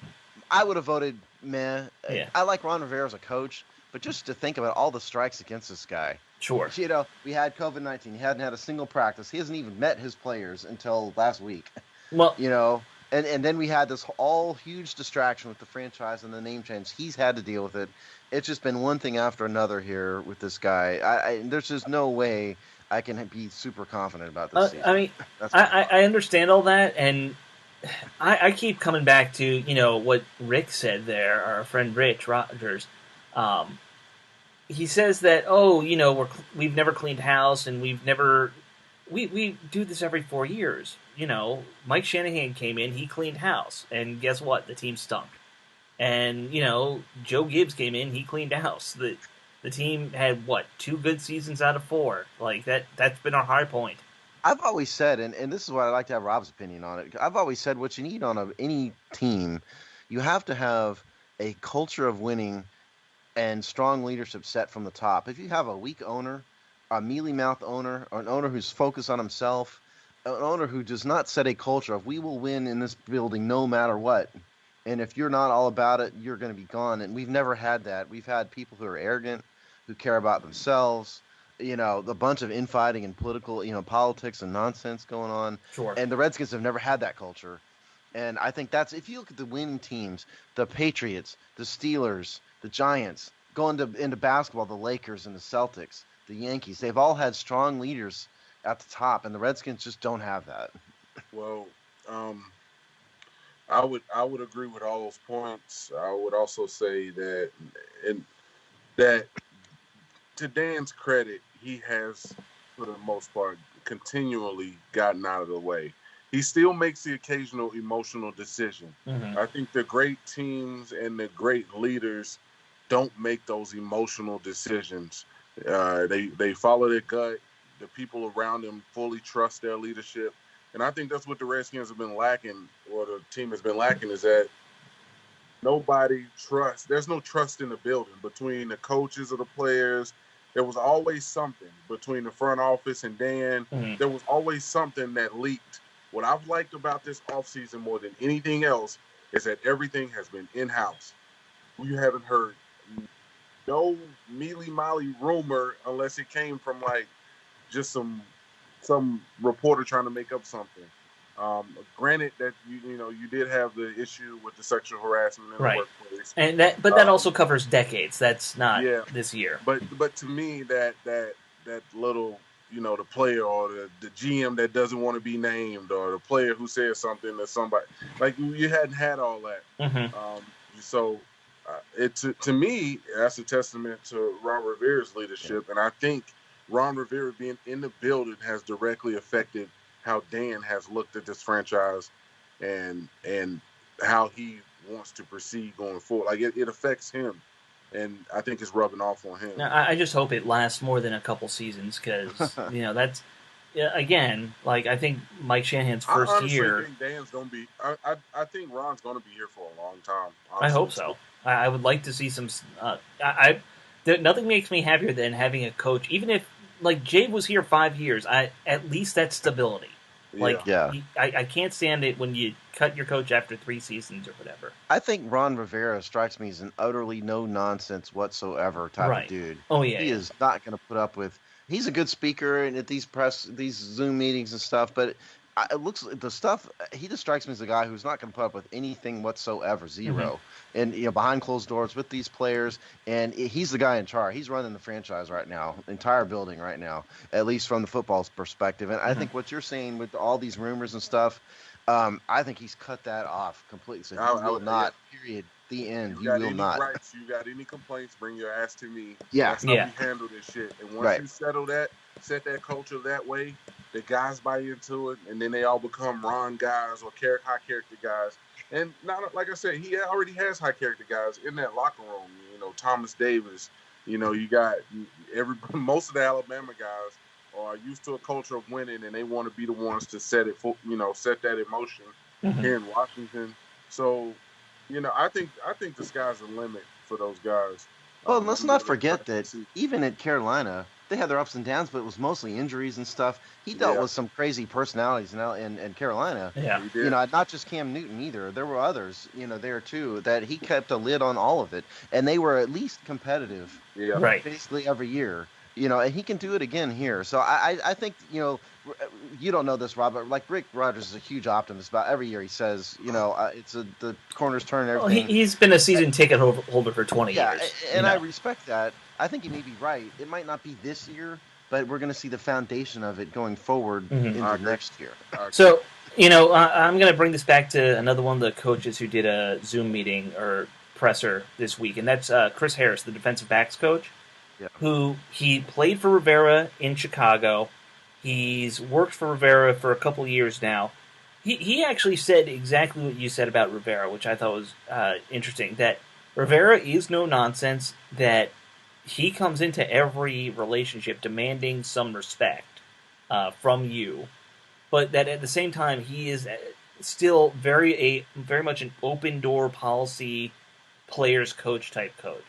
I would have voted meh. Yeah. I like Ron Rivera as a coach, but just to think about all the strikes against this guy. Sure. You know, we had COVID-19. He hadn't had a single practice. He hasn't even met his players until last week. Well, You know, and then we had this all huge distraction with the franchise and the name change. He's had to deal with it. It's just been one thing after another here with this guy. There's just no way I can be super confident about this season. I mean, I understand all that, and I keep coming back to what Rick said there. Our friend Rich Rogers. He says that we've never cleaned house, and we do this every 4 years. Mike Shanahan came in, he cleaned house, and guess what? The team stunk. And Joe Gibbs came in, he cleaned house. The team had 2 good seasons out of 4. Like that's been our high point. I've always said, and this is what I'd like to have Rob's opinion on it. I've always said what you need on any team, you have to have a culture of winning and strong leadership set from the top. If you have a weak owner, a mealy-mouthed owner, or an owner who's focused on himself, an owner who does not set a culture of we will win in this building no matter what, and if you're not all about it, you're going to be gone. And we've never had that. We've had people who are arrogant, who care about themselves, the bunch of infighting and political, politics and nonsense going on. Sure. And the Redskins have never had that culture. And I think that's, if you look at the winning teams, the Patriots, the Steelers, the Giants, going into basketball, the Lakers and the Celtics, the Yankees, they've all had strong leaders at the top, and the Redskins just don't have that. Well, I would agree with all those points. I would also say that to Dan's credit, he has, for the most part, continually gotten out of the way. He still makes the occasional emotional decision. Mm-hmm. I think the great teams and the great leaders don't make those emotional decisions. They follow their gut. The people around them fully trust their leadership. And I think that's what the Redskins have been lacking, or the team has been lacking, is that nobody trusts. There's no trust in the building between the coaches or the players. There was always something between the front office and Dan. Mm-hmm. There was always something that leaked. What I've liked about this offseason more than anything else is that everything has been in-house. You haven't heard no mealy-moly rumor unless it came from just some reporter trying to make up something. Granted that you did have the issue with the sexual harassment in the workplace, and that also covers decades. That's not this year. But to me, that little the player or the GM that doesn't want to be named, or the player who says something to somebody, you hadn't had all that. Mm-hmm. So to me, that's a testament to Ron Rivera's leadership, and I think Ron Rivera being in the building has directly affected how Dan has looked at this franchise and how he wants to proceed going forward. It affects him, and I think it's rubbing off on him. Now, I just hope it lasts more than a couple seasons, because that's again, I think Mike Shanahan's first year. I think Dan's gonna be. I think Ron's gonna be here for a long time. Honestly. I hope so. I would like to see some. Nothing makes me happier than having a coach, even if Jay was here 5 years. At least that's stability. I can't stand it when you cut your coach after 3 seasons or whatever. I think Ron Rivera strikes me as an utterly no nonsense whatsoever type of dude. Oh yeah, he is not going to put up with. He's a good speaker and at these Zoom meetings and stuff, but it looks the stuff. He just strikes me as a guy who's not going to put up with anything whatsoever, zero. Mm-hmm. And behind closed doors with these players, and he's the guy in charge. He's running the franchise right now, entire building right now, at least from the football's perspective. And I think what you're saying with all these rumors and stuff, I think he's cut that off completely. So he will not. Period. The end. You will not. Rights, you got any complaints? Bring your ass to me. Yeah. That's how we handle this shit. And once you settle that, set that culture that way, the guys buy into it, and then they all become Ron guys or high character guys. And not, like I said, he already has high character guys in that locker room. Thomas Davis. You got most of the Alabama guys are used to a culture of winning, and they want to be the ones to set it. Set that emotion here in Washington. So I think the sky's the limit for those guys. Well, and let's I'm not really forget excited to that see. even at Carolina, they had their ups and downs, but it was mostly injuries and stuff. He dealt Yeah, with some crazy personalities in Carolina. Yeah. he did. Not just Cam Newton either. There were others, there too, that he kept a lid on all of it, and they were at least competitive Yeah. Right. basically every year. And he can do it again here. So I think, you don't know this, Rob, but like Rick Rogers is a huge optimist about every year. He says, the corners turn and Well, everything. he's been a season ticket holder for 20 Yeah, years. and I respect that. I think he may be right. It might not be this year, but we're going to see the foundation of it going forward Mm-hmm. I into agree. next year. I agree. So, I'm going to bring this back to another one of the coaches who did a Zoom meeting or presser this week, and that's Chris Harris, the defensive backs coach, Yeah. who he played for Rivera in Chicago. He's worked for Rivera for a couple years now. He actually said exactly what you said about Rivera, which I thought was interesting, that Rivera is no nonsense, that he comes into every relationship demanding some respect from you, but that at the same time he is still very much an open door policy players coach type coach.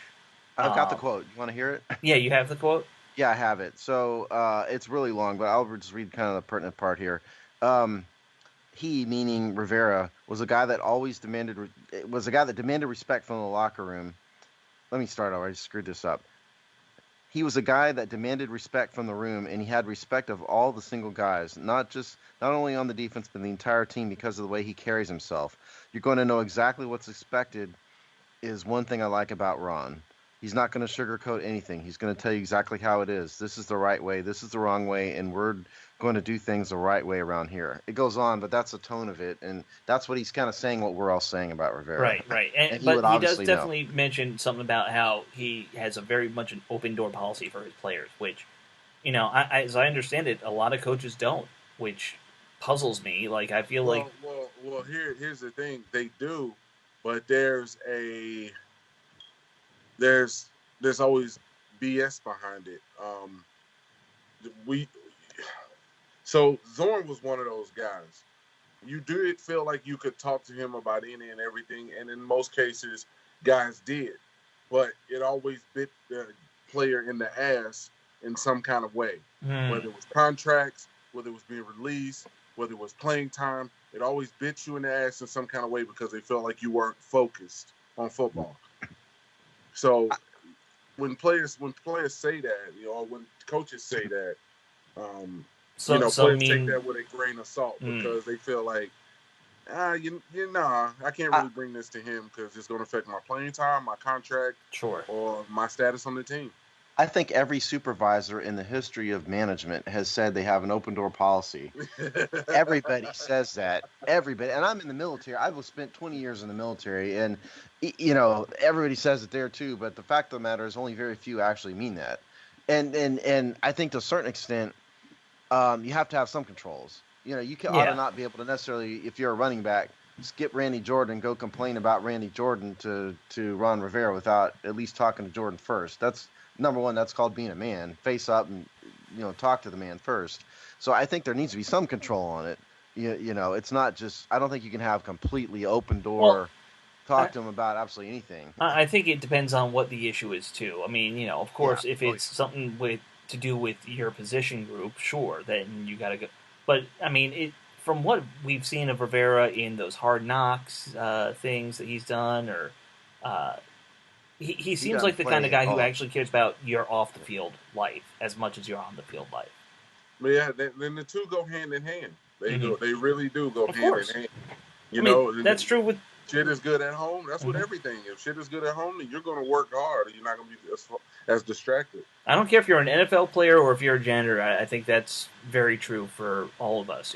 I've got the quote. You want to hear it? Yeah, you have the quote. Yeah, I have it. So it's really long, but I'll just read kind of the pertinent part here. He, meaning Rivera, was a guy that always demanded respect from the locker room. Let me start over. I screwed this up. He was a guy that demanded respect from the room, and he had respect of all the single guys, not only on the defense, but the entire team because of the way he carries himself. You're going to know exactly what's expected is one thing I like about Ron. He's not going to sugarcoat anything. He's going to tell you exactly how it is. This is the right way. This is the wrong way, and we're going to do things the right way around here. It goes on, but that's the tone of it, and that's what he's kind of saying. What we're all saying about Rivera, Right. and But he does obviously definitely mention something about how he has a very much an open door policy for his players, which, as I understand it, a lot of coaches don't, which puzzles me. Like I feel like Well. Here's the thing. They do, but there's always BS behind it. So Zorn was one of those guys. You did feel like you could talk to him about any and everything, and in most cases, guys did. But it always bit the player in the ass in some kind of way, whether it was contracts, whether it was being released, whether it was playing time. It always bit you in the ass in some kind of way because they felt like you weren't focused on football. So when players say that, or when coaches say that, players take that with a grain of salt because they feel like, I can't really bring this to him because it's going to affect my playing time, my contract, or my status on the team. I think every supervisor in the history of management has said they have an open door policy. Everybody says that. Everybody. And I'm in the military. I've spent 20 years in the military, and, everybody says it there too. But the fact of the matter is only very few actually mean that. And I think to a certain extent, you have to have some controls. You ought to not be able to necessarily, if you're a running back, skip Randy Jordan and go complain about Randy Jordan to Ron Rivera without at least talking to Jordan first. That's number one. That's called being a man. Face up and talk to the man first. So I think there needs to be some control on it. It's not just. I don't think you can have completely open door. Well, talk to him about absolutely anything. I think it depends on what the issue is too. I mean, of course, if it's something to do with your position group, sure, then you got to go. But I mean, from what we've seen of Rivera in those Hard Knocks things that he's done, or he seems like the kind of guy who actually cares about your off the field life as much as your on the field life. But yeah, then the two go hand in hand. They go. They really do go hand in hand. That's true with. Shit is good at home. That's with everything. If shit is good at home, then you're going to work hard. You're not going to be as distracted. I don't care if you're an NFL player or if you're a janitor. I think that's very true for all of us.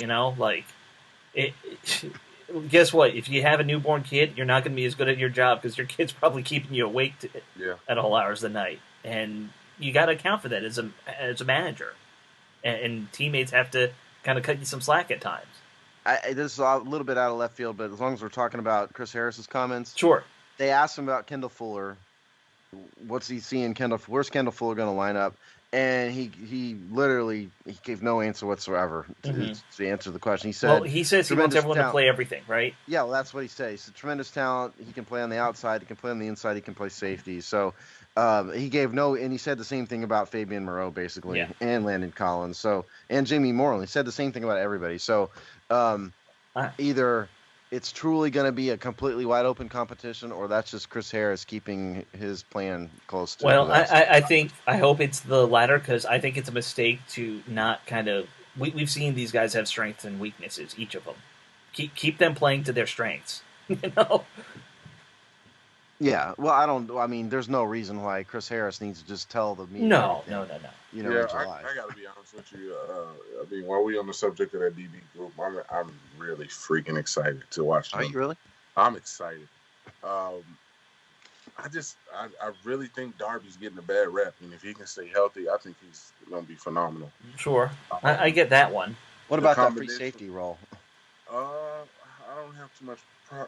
Guess what? If you have a newborn kid, you're not going to be as good at your job because your kid's probably keeping you awake at all hours of the night, and you got to account for that as a manager. And teammates have to kind of cut you some slack at times. This is a little bit out of left field, but as long as we're talking about Chris Harris's comments, sure. They asked him about Kendall Fuller. What's he seeing? Where's Kendall Fuller going to line up? and he literally he gave no answer whatsoever to answer the question. He said, "Well, he says he wants everyone to play everything, right?" Yeah, well, that's what he said. He's a tremendous talent. He can play on the outside. He can play on the inside. He can play safety. So he gave no, and he said the same thing about Fabian Moreau, basically, and Landon Collins. So and Jamie Moreland. He said the same thing about everybody. So either it's truly going to be a completely wide open competition, or that's just Chris Harris keeping his plan close to. Well, I hope it's the latter, because I think it's a mistake to not kind of. We've seen these guys have strengths and weaknesses, each of them. Keep them playing to their strengths. Yeah, well, I mean, there's no reason why Chris Harris needs to just tell the media. No. In July. I got to be honest with you. I mean, while we're on the subject of that DB group, I'm really freaking excited to watch them. Are you really? I'm excited. I really think Darby's getting a bad rep, and if he can stay healthy, I think he's going to be phenomenal. Sure, I get that one. What about that free safety role? I don't have too much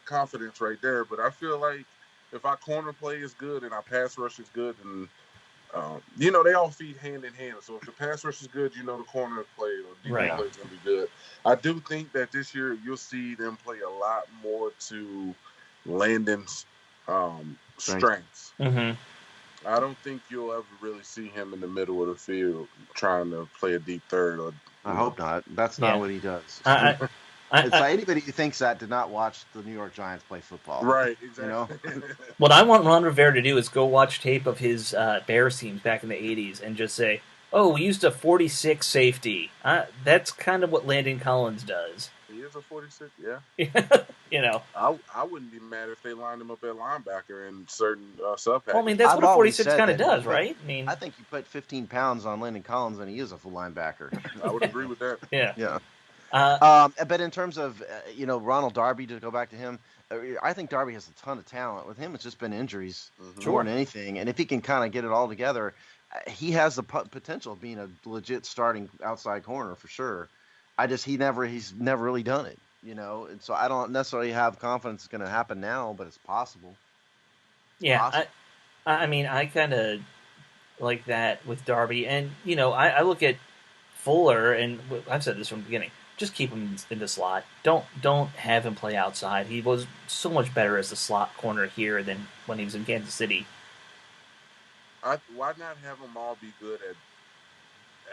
confidence right there, but I feel like if our corner play is good and our pass rush is good, and they all feed hand in hand. So if the pass rush is good, the corner play or defense play is going to be good. I do think that this year you'll see them play a lot more to Landon's strengths. Mm-hmm. I don't think you'll ever really see him in the middle of the field trying to play a deep third. I hope not. That's not what he does. It's like anybody who thinks that did not watch the New York Giants play football. Right, exactly. What I want Ron Rivera to do is go watch tape of his Bears teams back in the 80s and just say, oh, we used a 46 safety. That's kind of what Landon Collins does. He is a 46, yeah. I wouldn't be mad if they lined him up at linebacker in certain sub packages. Well, I mean, that's what a 46 kind of does, right? I think you put 15 pounds on Landon Collins and he is a full linebacker. I would agree with that. Yeah. But in terms of, Ronald Darby, to go back to him, I think Darby has a ton of talent. With him, it's just been injuries more than anything. And if he can kind of get it all together, he has the potential of being a legit starting outside corner for sure. He's never really done it, and so I don't necessarily have confidence it's going to happen now, but it's possible. I mean, I kind of like that with Darby, and I look at Fuller, and I've said this from the beginning. Just keep him in the slot. Don't have him play outside. He was so much better as a slot corner here than when he was in Kansas City. Why not have them all be good at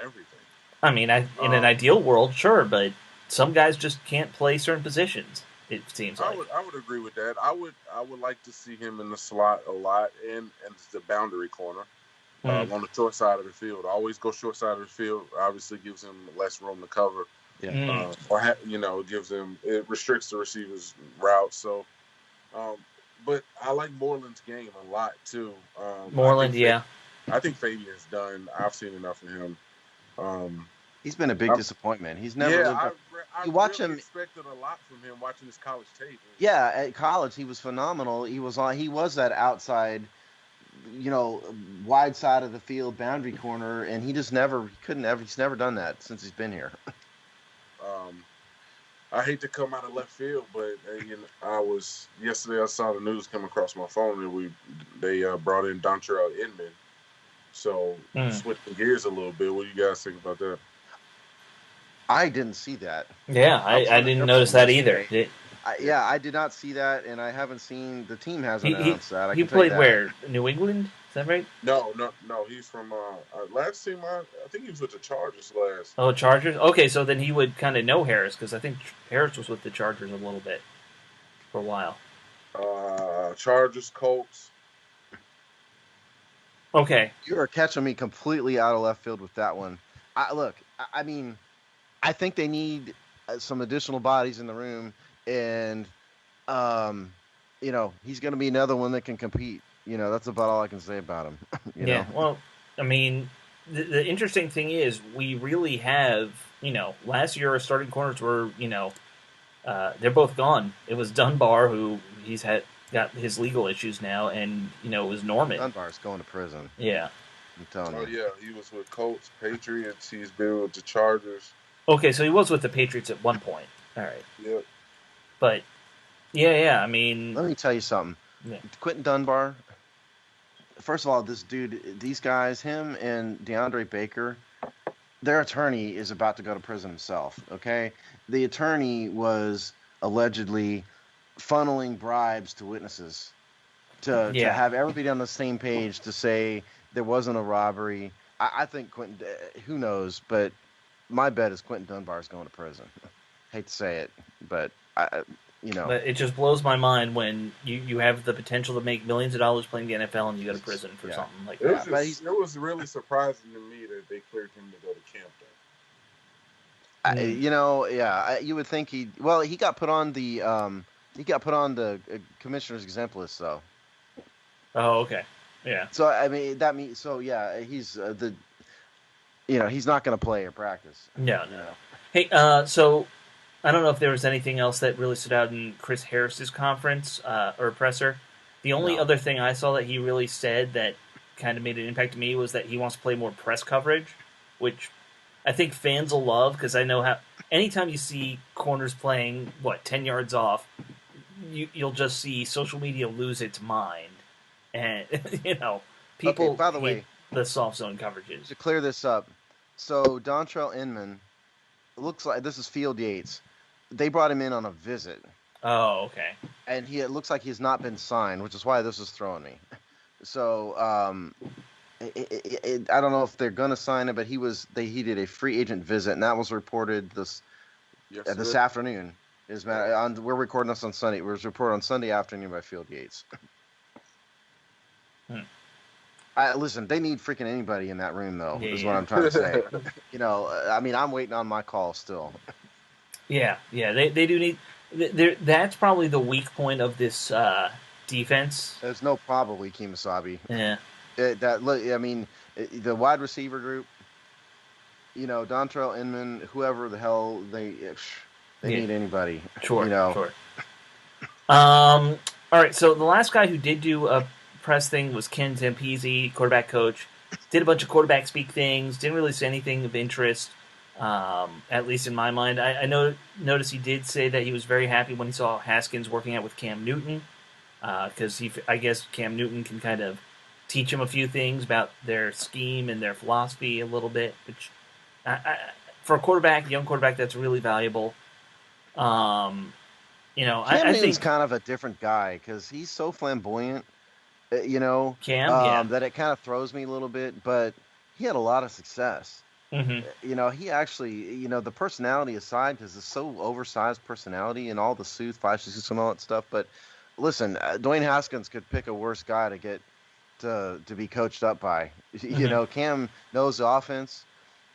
everything? I mean, in an ideal world, sure, but some guys just can't play certain positions. It seems like I would agree with that. I would like to see him in the slot a lot and the boundary corner on the short side of the field. Always go short side of the field. Obviously, gives him less room to cover. Yeah. It restricts the receiver's route. So, but I like Moreland's game a lot too. Moreland, I think Fabian's done. I've seen enough of him. He's been a big disappointment. He's never. I really expected a lot from him watching his college tape. Yeah, at college he was phenomenal. He was that outside, wide side of the field boundary corner, and he's never done that since he's been here. I hate to come out of left field, but yesterday I saw the news come across my phone and they brought in Dontrell Inman. So switching gears a little bit, what do you guys think about that? I didn't see that. Yeah, I didn't notice that either. I did not see that, and I haven't seen the team hasn't announced that. He played where? New England? Is that right? No. He's from last team. I think he was with the Chargers last. Oh, Chargers. Okay, so then he would kind of know Harris because I think Harris was with the Chargers a little bit for a while. Chargers, Colts. Okay, you are catching me completely out of left field with that one. I mean, I think they need some additional bodies in the room, and he's going to be another one that can compete. That's about all I can say about him. Yeah, well, I mean, the interesting thing is we really have, last year our starting corners were, they're both gone. It was Dunbar, who got his legal issues now, and, it was Norman. Dunbar's going to prison. Yeah. I'm telling you. Oh, yeah, he was with Colts, Patriots, he's been with the Chargers. Okay, so he was with the Patriots at one point. All right. Yep. But, yeah, I mean... Let me tell you something. Yeah. Quentin Dunbar, first of all, these guys, him and DeAndre Baker, their attorney is about to go to prison himself. Okay, the attorney was allegedly funneling bribes to witnesses to have everybody on the same page to say there wasn't a robbery. I think Quentin. Who knows? But my bet is Quentin Dunbar's going to prison. Hate to say it, but But it just blows my mind when you have the potential to make millions of dollars playing the NFL and you go to prison for something like that. It was really surprising to me that they cleared him to go to Campbell. You would think he got put on the commissioner's exempt list though. Oh, okay, yeah. So I mean he's he's not going to play or practice. No. Hey, so I don't know if there was anything else that really stood out in Chris Harris's conference or presser. The only other thing I saw that he really said that kind of made an impact to me was that he wants to play more press coverage, which I think fans will love because I know how anytime you see corners playing 10 yards off, you'll just see social media lose its mind, and people. By the way, the soft zone coverages. To clear this up, so Dontrell Inman, it looks like this is Field Yates. They brought him in on a visit. Oh, okay. And it looks like he's not been signed, which is why this is throwing me. So I don't know if they're gonna sign him, but he did a free agent visit, and that was reported this afternoon. We're recording this on Sunday. It was reported on Sunday afternoon by Field Yates. Listen, they need freaking anybody in that room, though, is what I'm trying to say. I'm waiting on my call still. Yeah, they do need. That's probably the weak point of this defense. There's no probably Kemosabe. Yeah. The wide receiver group, Dontrell Inman, whoever the hell they need anybody. Sure, sure. All right, so the last guy who did do a press thing was Ken Zampese, quarterback coach. Did a bunch of quarterback speak things. Didn't really say anything of interest, at least in my mind. I noticed he did say that he was very happy when he saw Haskins working out with Cam Newton, because I guess Cam Newton can kind of teach him a few things about their scheme and their philosophy a little bit, which for a young quarterback, that's really valuable. Cam Newton's kind of a different guy because he's so flamboyant. Cam, that it kind of throws me a little bit, but he had a lot of success. Mm-hmm. He actually, the personality aside, because it's so oversized personality and all the suits, 5'6" and all that stuff. But listen, Dwayne Haskins could pick a worse guy to get to be coached up by. Mm-hmm. Cam knows the offense.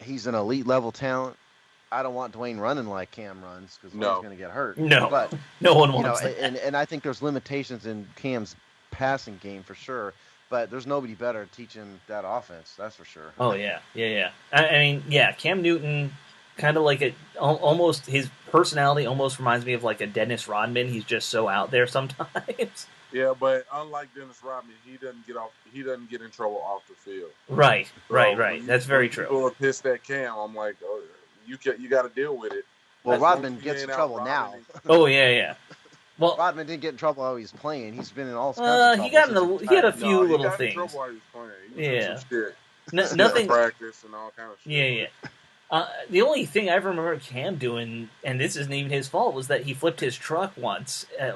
He's an elite level talent. I don't want Dwayne running like Cam runs because he's going to get hurt. No, but no one wants that. And I think there's limitations in Cam's passing game for sure, but there's nobody better to teach him that offense. That's for sure. Oh yeah. Cam Newton, kind of like almost his personality almost reminds me of like a Dennis Rodman. He's just so out there sometimes. Yeah, but unlike Dennis Rodman, he doesn't get in trouble off the field. Right. That's very true. People are pissed at Cam. I'm like, you got to deal with it. Well, Rodman gets in trouble now. Oh yeah. Well, Rodman didn't get in trouble while he was playing. He's been in all kinds of trouble. He had a few little things. things. He got in trouble while he was playing. He was doing some shit. Nothing. Practice and all kind of shit. Yeah. The only thing I ever remember Cam doing, and this isn't even his fault, was that he flipped his truck once, and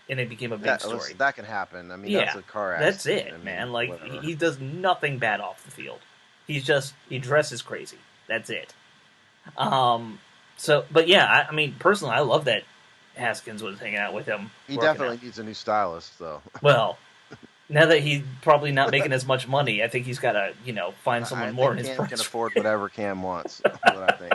it became a big story. That can happen. I mean, that's a car accident. That's it, man. Like, he does nothing bad off the field. He dresses crazy. That's it. Personally, I love that Haskins was hanging out with him. He definitely needs a new stylist, though. Well, now that he's probably not making as much money, I think he's got to, find someone more in his price. Cam can afford whatever Cam wants. That's what I think.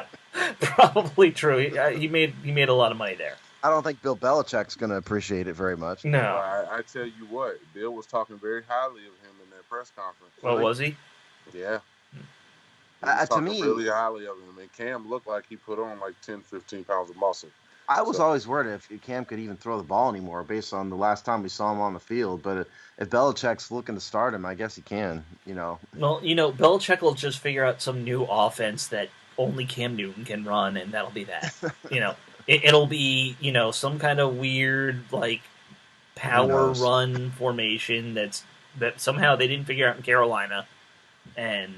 Probably true. He made a lot of money there. I don't think Bill Belichick's going to appreciate it very much. No. Well, I tell you what, Bill was talking very highly of him in that press conference. Well, was he? Yeah. He was to me, really highly of him, and Cam looked like he put on like 10, 15 pounds of muscle. I was always worried if Cam could even throw the ball anymore based on the last time we saw him on the field. But if Belichick's looking to start him, I guess he can, Well, Belichick will just figure out some new offense that only Cam Newton can run, and that'll be that. It'll be, some kind of weird, like, power run formation that's that somehow they didn't figure out in Carolina, and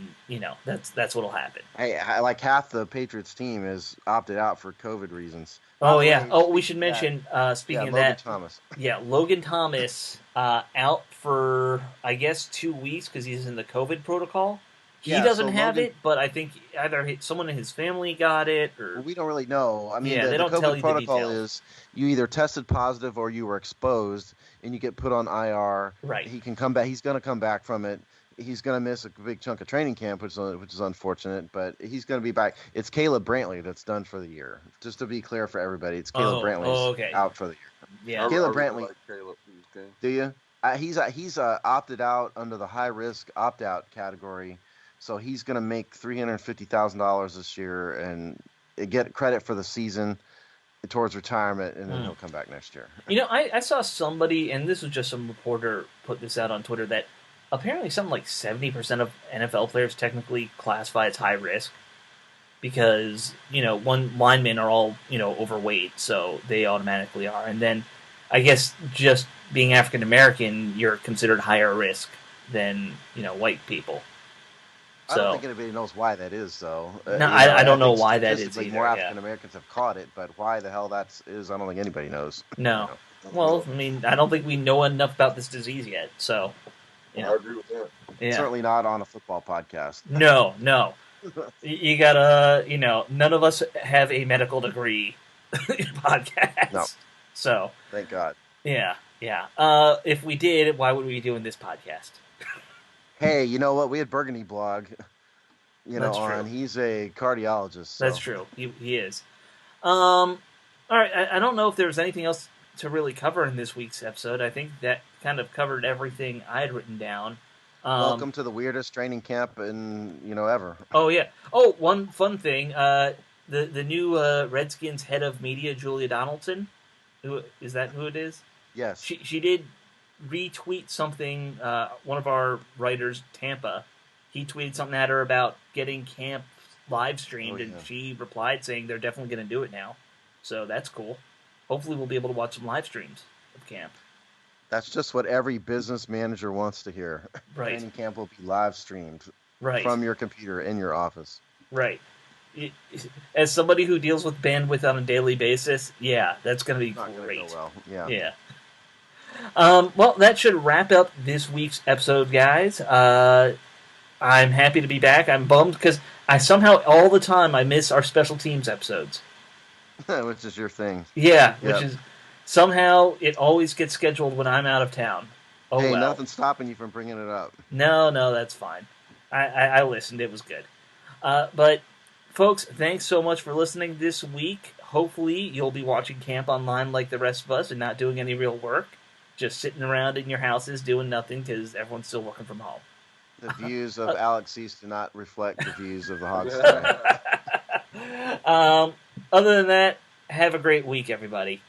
that's what'll happen. Hey, like half the Patriots team is opted out for COVID reasons. Oh, By the yeah. way, Oh, we speaking should of that, mention, speaking of Logan that, Thomas. yeah, Logan Thomas out for, I guess, 2 weeks because he's in the COVID protocol. He Yeah, so doesn't have Logan, it, but I think either someone in his family got it, or we don't really know. I mean, yeah, they the don't tell COVID you the protocol details. is you either tested positive or you were exposed, and you get put on IR. Right. He can come back. He's going to come back from it. He's going to miss a big chunk of training camp, which is unfortunate, but he's going to be back. It's Caleb Brantley that's done for the year. Just to be clear for everybody, it's Caleb Brantley's okay. out for the year. Yeah. Caleb really Brantley, like Caleb in this game. do you? He's opted out under the high risk opt out category, so he's going to make $350,000 this year and get credit for the season towards retirement, and then he'll come back next year. I saw somebody, and this was just some reporter put this out on Twitter, that apparently something like 70% of NFL players technically classify as high risk because, one linemen are all, overweight, so they automatically are. And then I guess just being African American, you're considered higher risk than, white people. So, I don't think anybody knows why that is, though. No, I don't know why that is statistically, either. More African Americans have caught it, but why the hell that is, I don't think anybody knows. No. Well, I mean, I don't think we know enough about this disease yet, so. I agree with that. Yeah. Certainly not on a football podcast. No. You gotta, none of us have a medical degree podcast. No. So. Thank God. Yeah. If we did, why would we be doing this podcast? Hey, you know what? We had Burgundy Blog, That's on. True. He's a cardiologist. So. That's true. He is. All right. I don't know if there's anything else to really cover in this week's episode. I think that kind of covered everything I had written down. Welcome to the weirdest training camp in ever. Oh yeah. Oh, one fun thing. The new Redskins head of media, Julia Donaldson. Who is that? Who it is? Yes. She did retweet something. One of our writers, Tampa, he tweeted something at her about getting camp live streamed, and she replied saying they're definitely going to do it now. So that's cool. Hopefully, we'll be able to watch some live streams of camp. That's just what every business manager wants to hear. Right. Training camp will be live streamed from your computer in your office. Right. As somebody who deals with bandwidth on a daily basis, yeah, that's going to be great. Go well. Yeah. Well, that should wrap up this week's episode, guys. I'm happy to be back. I'm bummed because I somehow all the time I miss our special teams episodes. Which is your thing. Yeah, which is somehow it always gets scheduled when I'm out of town. Oh, hey, well. Nothing's stopping you from bringing it up. No, that's fine. I listened. It was good. But, folks, thanks so much for listening this week. Hopefully you'll be watching camp online like the rest of us and not doing any real work. Just sitting around in your houses doing nothing because everyone's still working from home. The views of Alex East do not reflect the views of the Hogs. Other than that, have a great week, everybody.